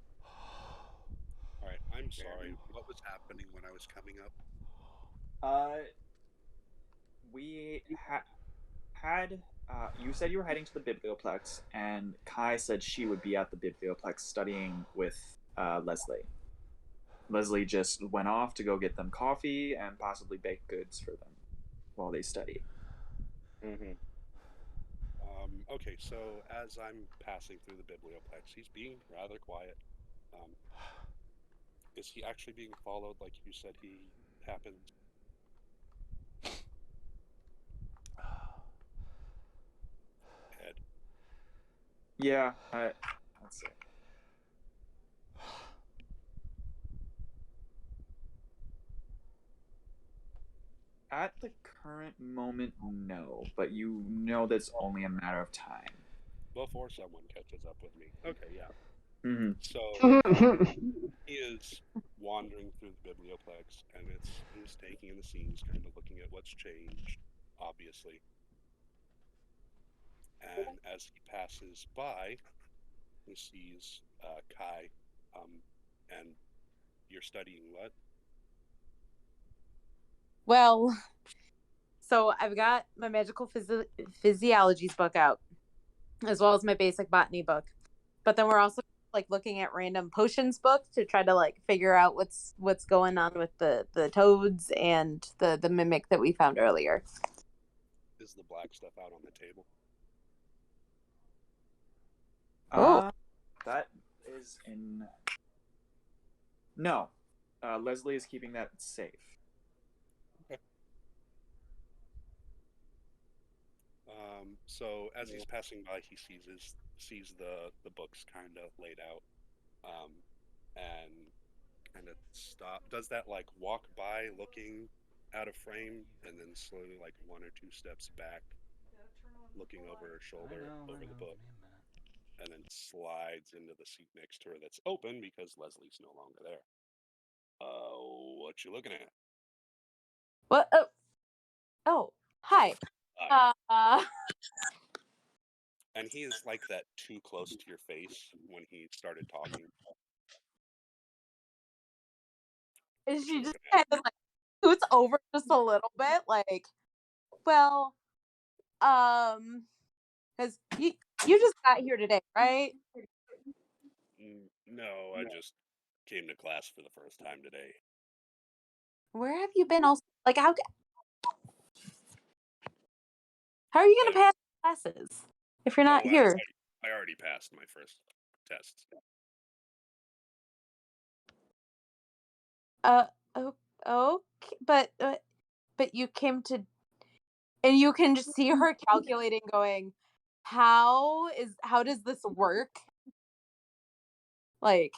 All right, I'm sorry. What was happening when I was coming up? We had. You said you were heading to the Biblioplex, and Kai said she would be at the Biblioplex studying with Leslie. Leslie just went off to go get them coffee and possibly baked goods for them while they study. Mm-hmm. Okay, so as I'm passing through the Biblioplex, he's being rather quiet. Is he actually being followed like you said he happened? Ed? Yeah, let's see. At the current moment, no, but you know that's only a matter of time. Before someone catches up with me. Okay, yeah. Mm-hmm. So he is wandering through the Biblioplex, and he's taking in the scenes, kind of looking at what's changed, obviously. And as he passes by, he sees Kai, and you're studying what? Well, so I've got my magical physiologies book out, as well as my basic botany book. But then we're also like looking at random potions books to try to like figure out what's going on with the toads and the mimic that we found earlier. Is the black stuff out on the table? That is in. No, Leslie is keeping that safe. Okay. So as he's passing by, he sees the books kind of laid out, and kind of stop. Does that like walk by, looking out of frame, and then slowly like one or two steps back, looking over her shoulder over the book, and then slides into the seat next to her that's open because Leslie's no longer there. What you looking at? What? Oh, hi. And he is like that too close to your face when he started talking. And she just kind of like scoots over just a little bit, like, well, because you just got here today, right? No, I just came to class for the first time today. Where have you been? Also, like, how are you gonna pass classes? if you're not here? I already passed my first test. Okay, but you came to, and you can just see her calculating, going, how does this work? Like,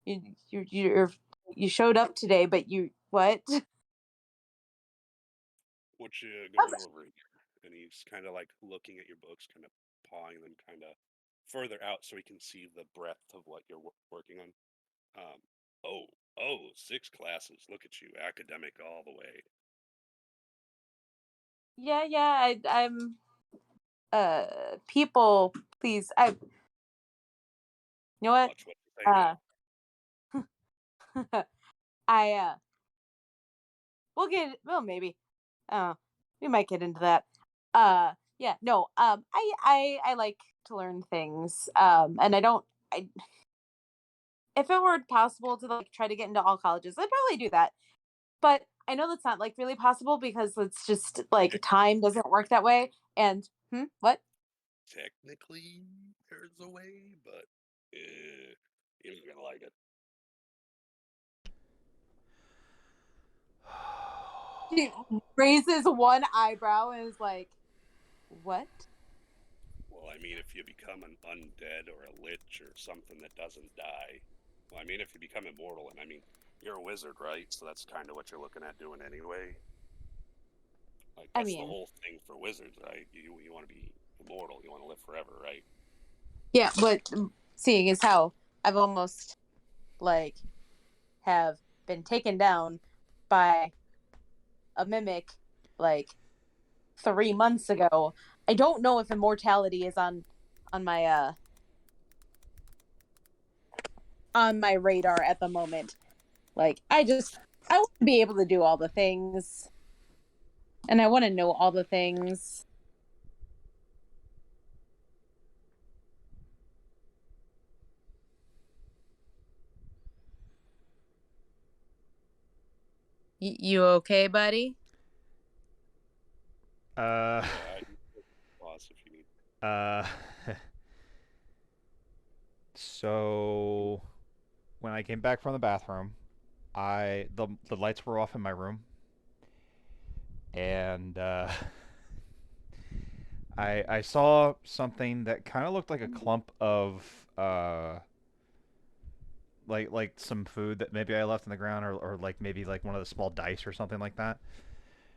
you showed up today, but you what? What you going over here? And he's kind of like looking at your books, kind of pawing them kind of further out so he can see the breadth of what you're working on. Oh, 6 classes. Look at you, academic all the way. Yeah, I'm people, please. You know what? Watch what you say now. I well, maybe. We might get into that. Yeah, no. I like to learn things. And I if it were possible to like try to get into all colleges, I'd probably do that. But I know that's not like really possible because it's just like time doesn't work that way. And what? Technically, there's a way, but you're not gonna like it. She raises one eyebrow and is like, "What?" Well, I mean, if you become an undead or a lich or something that doesn't die. Well, I mean, if you become immortal, and I mean, you're a wizard, right? So that's kind of what you're looking at doing anyway. Like, that's the whole thing for wizards, right? You want to be immortal. You want to live forever, right? Yeah, but seeing as how I've almost like have been taken down by a mimic like 3 months ago, I don't know if immortality is on my on my radar at the moment. Like I want to be able to do all the things, and I want to know all the things. You okay, buddy? Pause if you need. So when I came back from the bathroom, the lights were off in my room, and I saw something that kind of looked like a clump of like some food that maybe I left on the ground, or like maybe like one of the small dice or something like that.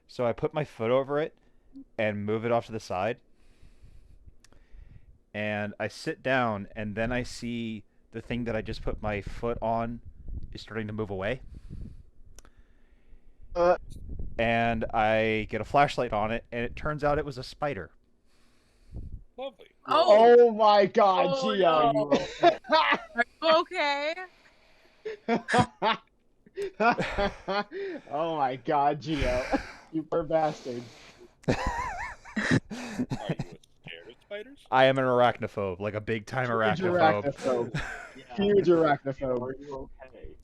So I put my foot over it and move it off to the side. And I sit down, and then I see the thing that I just put my foot on is starting to move away. And I get a flashlight on it, and it turns out it was a spider. Lovely. Oh my God, Gio! No. Are you okay? Oh my God, Gio! You poor bastard. Are you scared of spiders? I am an arachnophobe, like a big time arachnophobe. Yeah. Huge arachnophobe. Are you okay?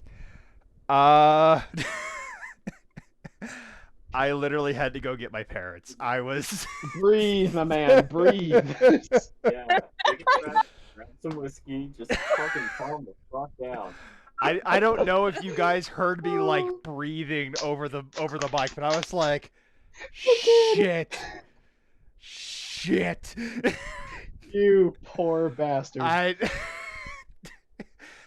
I literally had to go get my parents. I was. Breathe, my man. Breathe. Yeah. Grab some whiskey. Just fucking calm the fuck down. I don't know if you guys heard me like breathing over the mic, but I was like, shit. You poor bastard.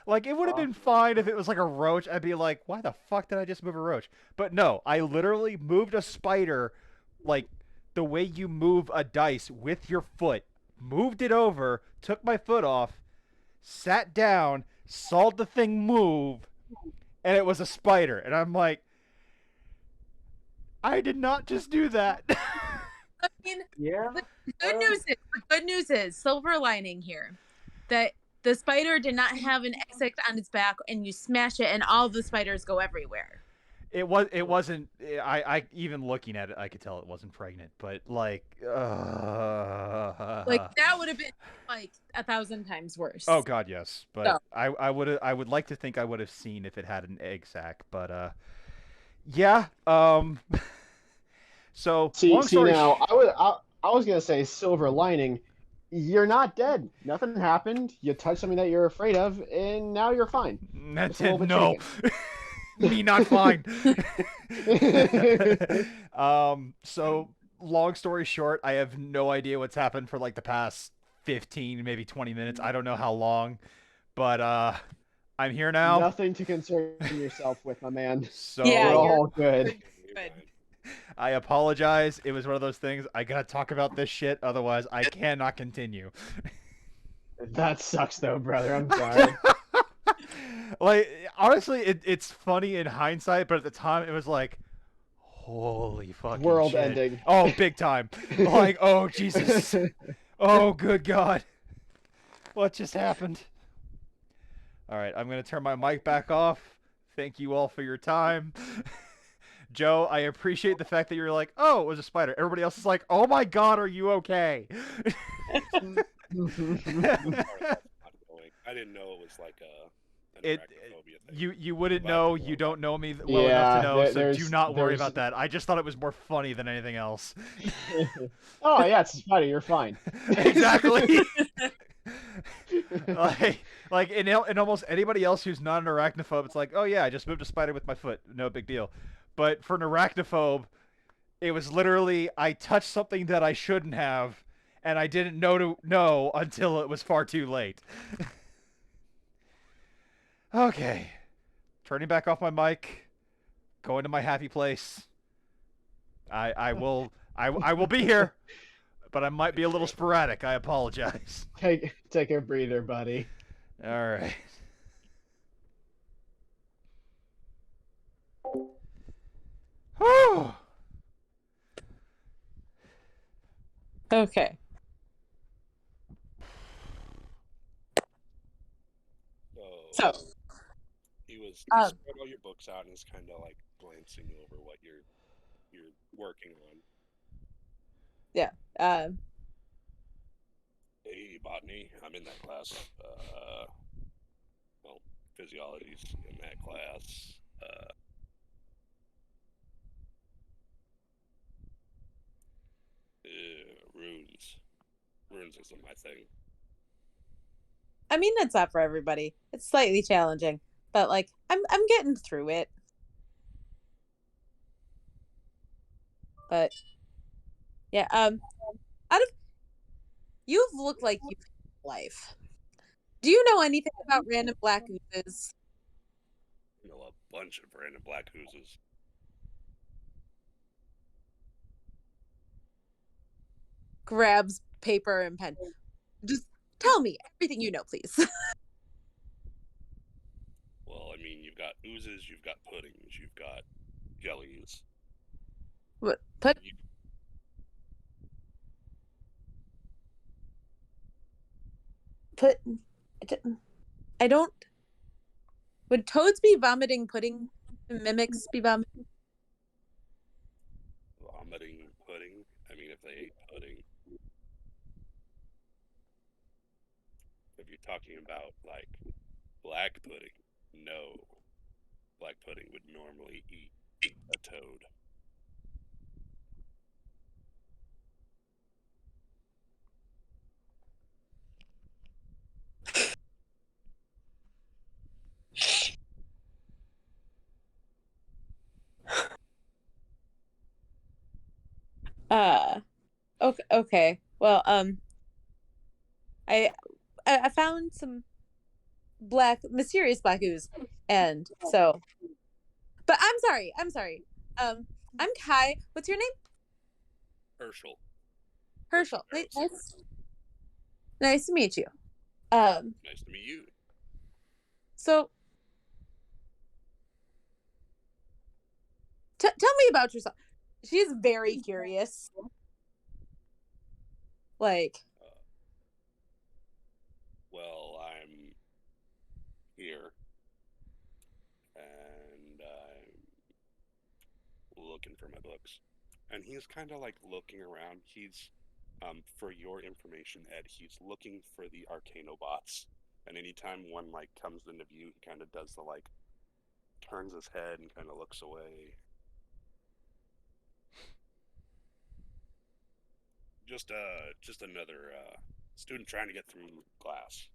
Like, it would have been fine if it was like a roach. I'd be like, why the fuck did I just move a roach? But no, I literally moved a spider like the way you move a dice with your foot. Moved it over, took my foot off, sat down, saw the thing move, and it was a spider. And I'm like, I did not just do that. I mean, yeah. The good news is silver lining here, that the spider did not have an insect on its back, and you smash it, and all the spiders go everywhere. It wasn't. I even looking at it, I could tell it wasn't pregnant. But like that would have been like 1,000 times worse. Oh God, yes. But So. I would like to think I would have seen if it had an egg sac. But yeah. So see long story now, I was gonna say silver lining. You're not dead. Nothing happened. You touched something that you're afraid of, and now you're fine. That's Just a little it. bit No. Me not fine. shaken. So long story short, I have no idea what's happened for like the past 15, maybe 20 minutes. I don't know how long, but I'm here now. Nothing to concern yourself with, my man. So Yeah, We're you're all good. good. I apologize. It was one of those things. I gotta talk about this shit, otherwise I cannot continue. That sucks, though, brother. I'm sorry. Like honestly, it's funny in hindsight, but at the time it was like, holy fucking World shit. ending. Oh, big time. Like, oh Jesus. Oh, good God. What just happened? All right, I'm gonna turn my mic back off. Thank you all for your time. Joe, I appreciate the fact that you're like, oh, it was a spider. Everybody else is like, oh my God, are you okay? I didn't know it was like an It arachnophobia thing. you wouldn't Glad know. to know You about don't know me well enough to Yeah, know, so there's do not worry there's. about that. I just thought it was more funny than anything else. Oh yeah, it's a spider. You're fine. Exactly. like in almost anybody else who's not an arachnophobe, it's like, oh yeah, I just moved a spider with my foot, no big deal. But for an arachnophobe, it was literally I touched something that I shouldn't have, and I didn't know until it was far too late. Okay, turning back off my mic, going to my happy place. I will be here, but I might be a little sporadic. I apologize. Take a breather, buddy. All right. Whew. Okay. So, He um, spread all your books out and is kind of like glancing over what you're working on. yeah. Hey, botany, I'm in that class. Well, physiology's in that class. Runes. Runes isn't my thing. I mean, it's not for everybody. It's slightly challenging, but like, I'm getting through it. But yeah, out of you've looked like you've had a life. Do you know anything about random black oozes? You know, a bunch of random black oozes. Grabs paper and pen. Just tell me everything you know, please. Well, I mean, you've got oozes, you've got puddings, you've got jellies. What? Put I don't. Would toads be vomiting pudding? Mimics be vomiting? Vomiting pudding. I mean, if they ate pudding. If you're talking about like black pudding, no. Black pudding would normally eat a toad. Uh, okay, okay. Well, I I found some mysterious black ooze, and so. But I'm sorry. I'm Kai. What's your name? Herschel. Herschel. Herschel Nice to meet you. Nice to meet you. So tell me about yourself. She's very curious. Like, Well, I'm here, and I'm looking for my books. And he's kind of like looking around. He's, for your information, Ed, he's looking for the Arcanobots. And anytime one like comes into view, he kind of does the like turns his head and kind of looks away. Just another Student trying to get through class.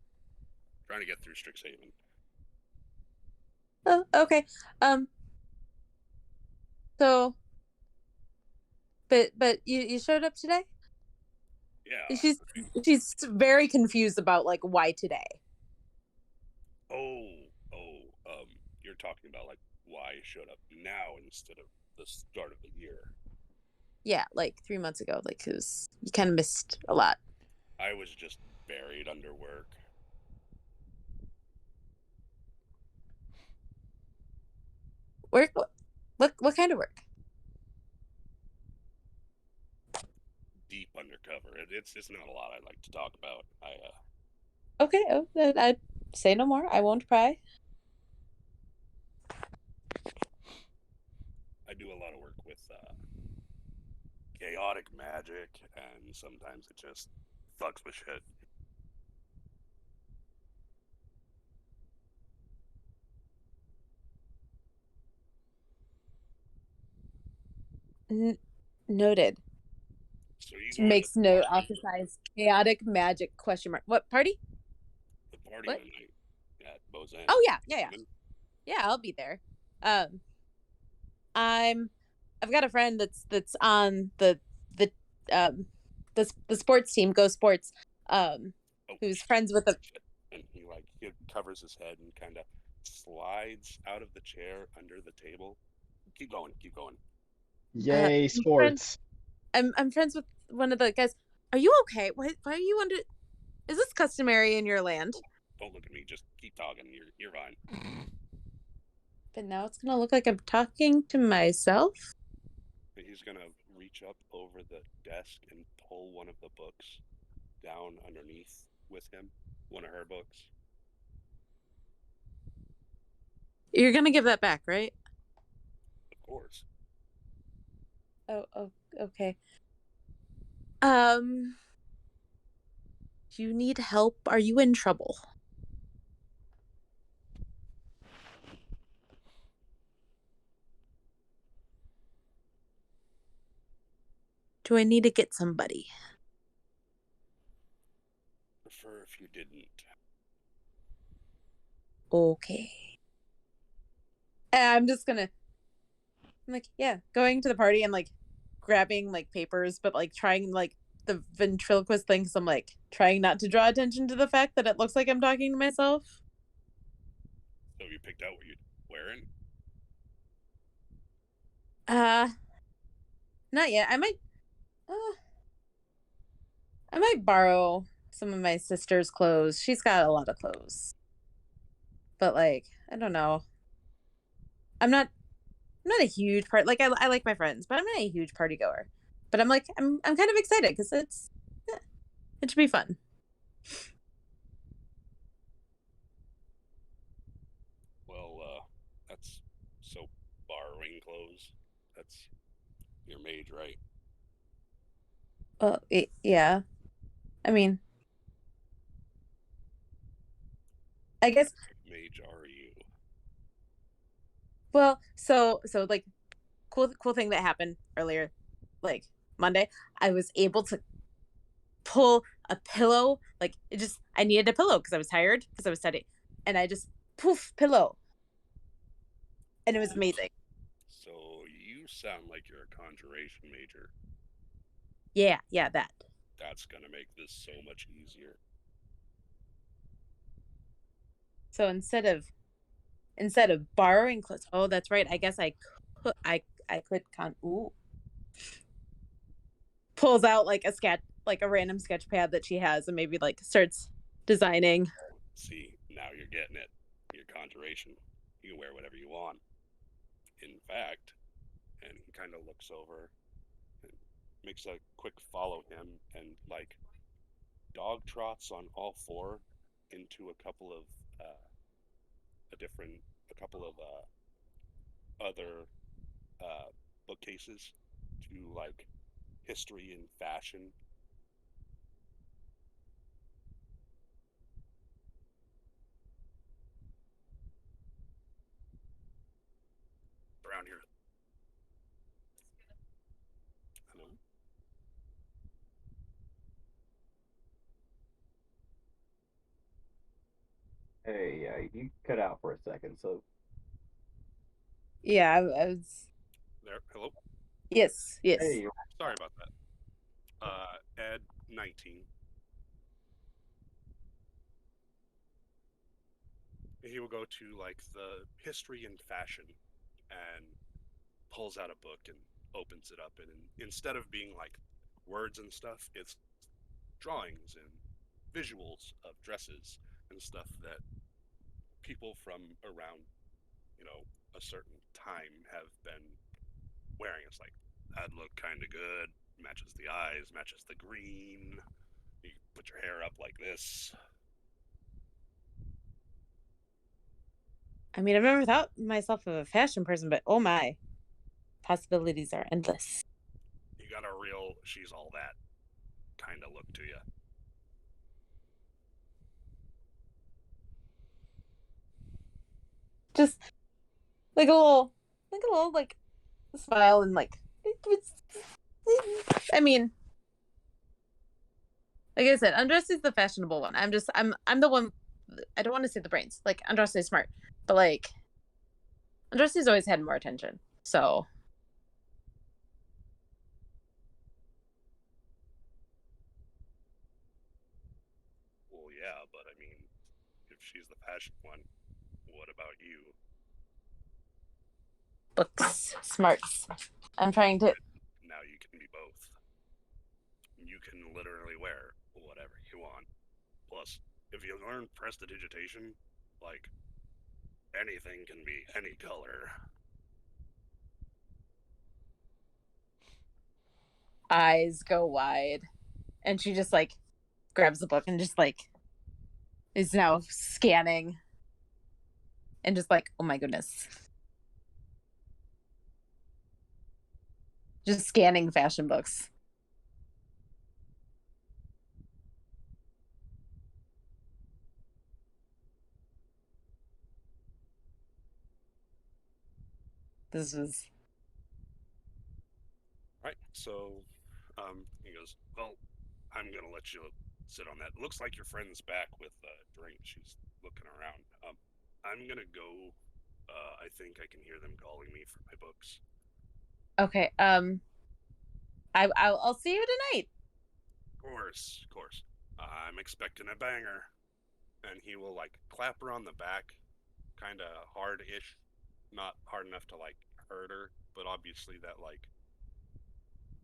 Trying to get through Strixhaven. Oh, okay. So, but you showed up today? Yeah. She's very confused about like why today. Oh, you're talking about like why you showed up now instead of the start of the year. Yeah, like 3 months ago. Like, cause you kind of missed a lot. I was just buried under work. Work? What kind of work? Deep undercover. It's not a lot I like to talk about. Okay, oh, I'd say no more. I won't pry. I do a lot of work with chaotic magic, and sometimes it just fucks with shit. Noted. So you She going to makes note. Emphasize chaotic magic question mark. What party? the party What? tonight at Bo's End? Oh yeah. Yeah, I'll be there. Um, I've got a friend that's on the um the sports team, Go Sports. Oh, Who's shit, friends with the shit. And he covers his head and kind of slides out of the chair under the table. Keep going, keep going. Yay, friend. sports. I'm friends with one of the guys. Are you okay? Why are you under? Is this customary in your land? Don't look at me. Just keep talking. You're fine. But now it's gonna look like I'm talking to myself. He's gonna reach up over the desk and pull one of the books down underneath with him. One of her books. You're gonna give that back, right? Of course. Oh, okay. You need help? Are you in trouble? Do I need to get somebody? Prefer if you didn't. Okay. And I'm like, yeah, going to the party and like grabbing like papers, but like trying like the ventriloquist thing. So I'm like trying not to draw attention to the fact that it looks like I'm talking to myself. So you picked out what you're wearing? Uh, Not yet. I might borrow some of my sister's clothes. She's got a lot of clothes. But like, I don't know. I'm not a huge part. Like I like my friends, but I'm not a huge party goer. But I'm like I'm kind of excited because it should be fun. Well, that's so borrowing clothes. That's your mage, right? Well, yeah. I mean, I guess. Mage are you? Well, so like cool thing that happened earlier, like Monday. I was able to pull a pillow. Like it just I needed a pillow because I was tired because I was studying, and I just poof pillow, and it was amazing. So you sound like you're a conjuration major. Yeah, that. That's gonna make this so much easier. So instead of borrowing clothes, oh, that's right. I guess I could ooh. Pulls out like a sketch, like a random sketch pad that she has, and maybe like starts designing. See, now you're getting it. Your conjuration. You can wear whatever you want. In fact, and he kind of looks over and makes a quick follow him and like dog trots on all four into a different a couple of other uh, bookcases to like history and fashion. Around here. Hello? Hey, you cut out for a second, so Yeah, I was. There. Hello. Yes, yes. hey, Sorry about that. Ed 19. He will go to like the history and fashion and pulls out a book and opens it up, and instead of being like words and stuff, it's drawings and visuals of dresses and stuff that people from around, a certain time have been wearing. It's like, that'd look kind of good, matches the eyes, matches the green. You put your hair up like this. I mean, I've never thought myself of a fashion person, but oh my, possibilities are endless. You got a real she's all that kind of look to you. Just like a little like smile and like. I mean, like I said, Andres is the fashionable one. I'm the one. I don't want to say the brains. Like Andres is smart, but like Andres has always had more attention. So Well, yeah, but I mean, if she's the fashion one, what about you? books, smarts. I'm trying to. Now you can be both. You can literally wear whatever you want. Plus, if you learn prestidigitation, like, anything can be any color. Eyes go wide, and she just like grabs the book and just like is now scanning, and just like, oh my goodness, just scanning fashion books. This was Right, so, he goes, well, I'm gonna let you sit on that. Looks like your friend's back with a drink. She's looking around. I'm gonna go. I think I can hear them calling me for my books. okay. I'll see you tonight. Of course. I'm expecting a banger. And he will, like, clap her on the back, kind of hard-ish. Not hard enough to, like, hurt her, but obviously that, like,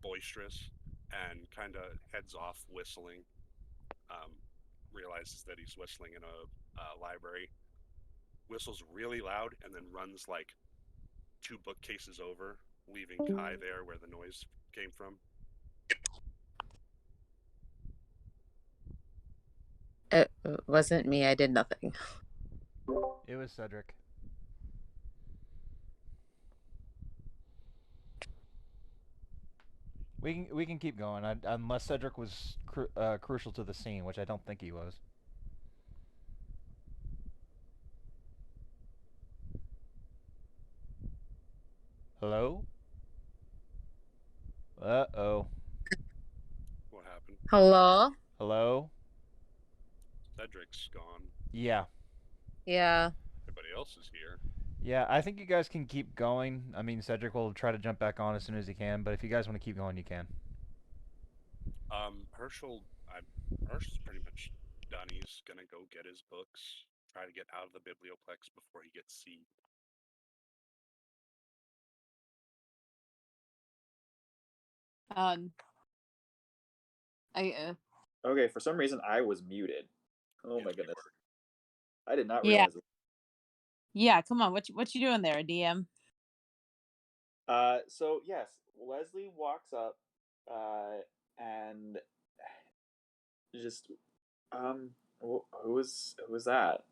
boisterous, and kind of heads off whistling. Um, Realizes that he's whistling in a library. Whistles really loud, and then runs, like, 2 bookcases over, leaving Kai there where the noise came from. It wasn't me. I did nothing. It was Cedric. We can keep going, unless Cedric was crucial to the scene, which I don't think he was. Hello? Uh-oh. What happened? Hello? Hello? Cedric's gone. Yeah. Yeah. Everybody else is here. Yeah, I think you guys can keep going. I mean, Cedric will try to jump back on as soon as he can, but if you guys want to keep going, you can. Herschel's pretty much done. He's gonna go get his books, try to get out of the biblioplex before he gets seen. I Okay, for some reason I was muted. Oh Yes, my you goodness. were. I did not yeah. realize it. Yeah, come on. What you doing there, DM? So yes, Leslie walks up, and just who was that?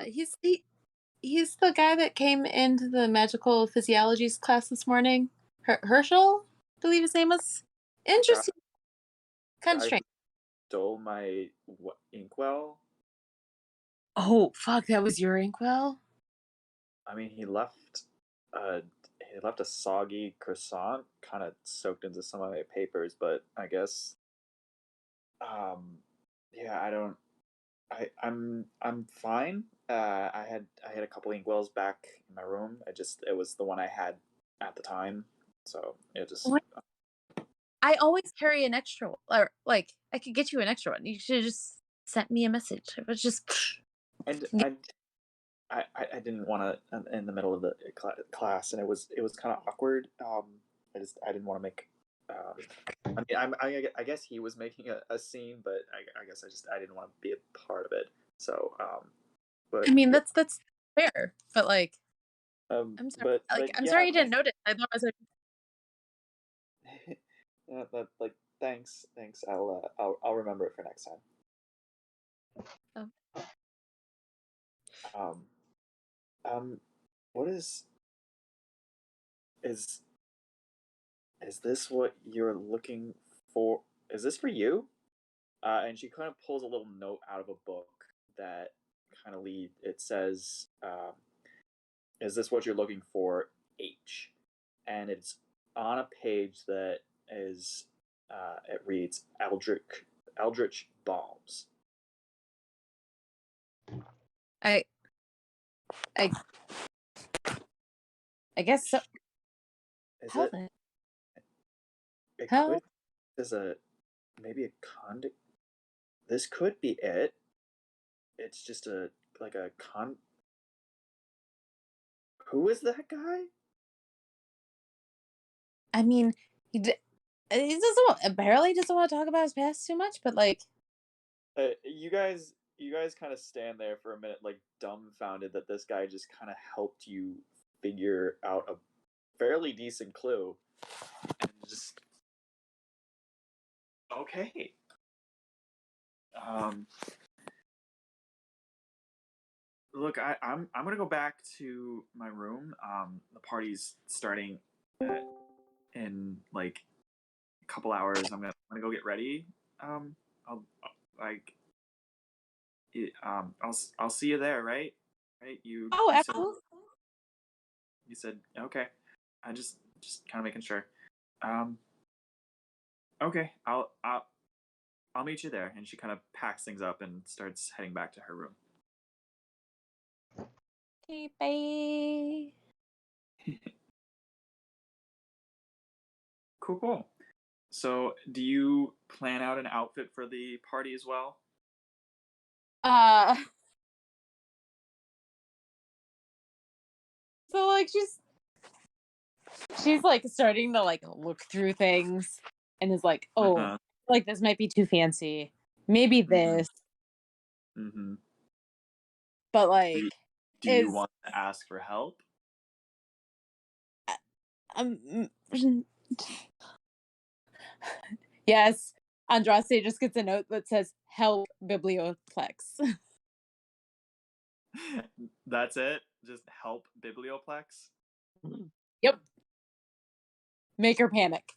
He's the guy that came into the magical physiologies class this morning. Herschel, I believe his name was. Interesting. Kind of Guy who strange. stole my inkwell. Oh fuck, that was your inkwell. I mean, he left a soggy croissant, kind of soaked into some of my papers, but I guess, yeah, I don't. I'm fine. I had a couple inkwells back in my room. It was the one I had at the time, so it just. What? I always carry an extra, or like I could get you an extra one. You should have just sent me a message. It was just. And I didn't want to in the middle of the class, and it was kind of awkward. I didn't want to make. I mean, I guess he was making a scene, but I guess I didn't want to be a part of it. So, but I mean, yeah, that's fair, but like, I'm sorry. Like, but I'm yeah, sorry you didn't notice. I thought it was but like thanks. I'll remember it for next time. Oh. Um, what is is this what you're looking for? Is this for you? And she kind of pulls a little note out of a book that kind of lead. It says, "Is this what you're looking for, H?" And it's on a page that is. It reads Eldritch Bombs. I I I guess so. Is Hell it? then. It Hell. could. There's a maybe a conduct. This could be it. It's just a like a con. Who is that guy? I mean, he doesn't apparently doesn't want to talk about his past too much, but like, You guys kind of stand there for a minute, like dumbfounded that this guy just kind of helped you figure out a fairly decent clue, and just okay. Um, look, I'm gonna go back to my room. The party's starting in like a couple hours. I'm gonna go get ready. I'll like I'll see you there, right? Right? oh, You said absolutely. Okay. I just kind of making sure. Um, okay. I'll meet you there. And she kind of packs things up and starts heading back to her room. Okay, bye. Cool. So, do you plan out an outfit for the party as well? Uh, so like she's like starting to like look through things and is like, oh, Uh-huh. like this might be too fancy. Maybe Mm-hmm. this, Mm-hmm. but like Do you is want to ask for help? um yes. Andraste just gets a note that says help biblioplex. That's it? Just help Biblioplex? Yep. Make her panic.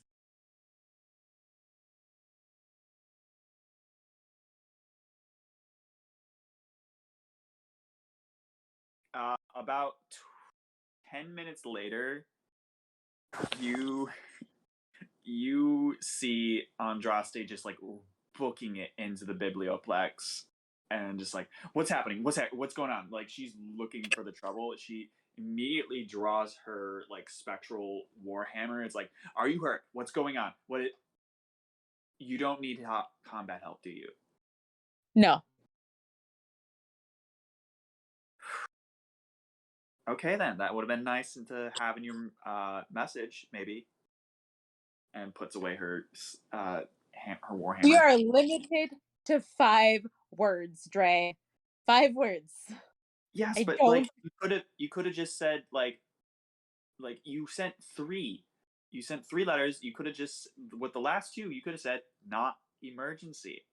About 10 minutes later, you you see Andraste just like booking it into the Biblioplex and just like, what's happening? What's going on? Like she's looking for the trouble. She immediately draws her like spectral warhammer. It's like, are you hurt? What's going on? You don't need combat help, do you? No. Okay, then that would have been nice to have in your message, maybe. And puts away her her warhammer. We are limited to 5 words, Dre. 5 words. Yes, I but don't. like you could have just said like you sent 3. You sent 3 letters. You could have just with the last 2. You could have said not emergency.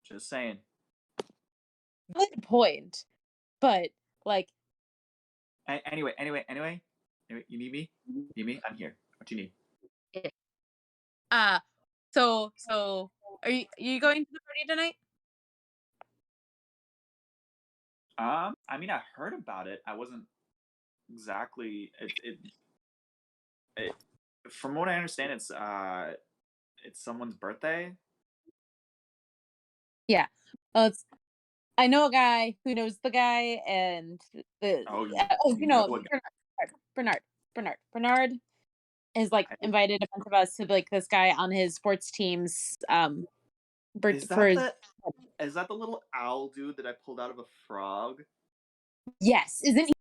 Just saying. Valid point, but like, Anyway, you need me? You need me? I'm here. What you need? uh, so are you going to the party tonight? I mean, I heard about it. I wasn't exactly it from what I understand, it's someone's birthday. Yeah. Well, I know a guy who knows the guy, and Oh, you know a guy. Bernard is like invited a bunch of us to like this guy on his sports teams. Is that the little owl dude that I pulled out of a frog? Yes, isn't he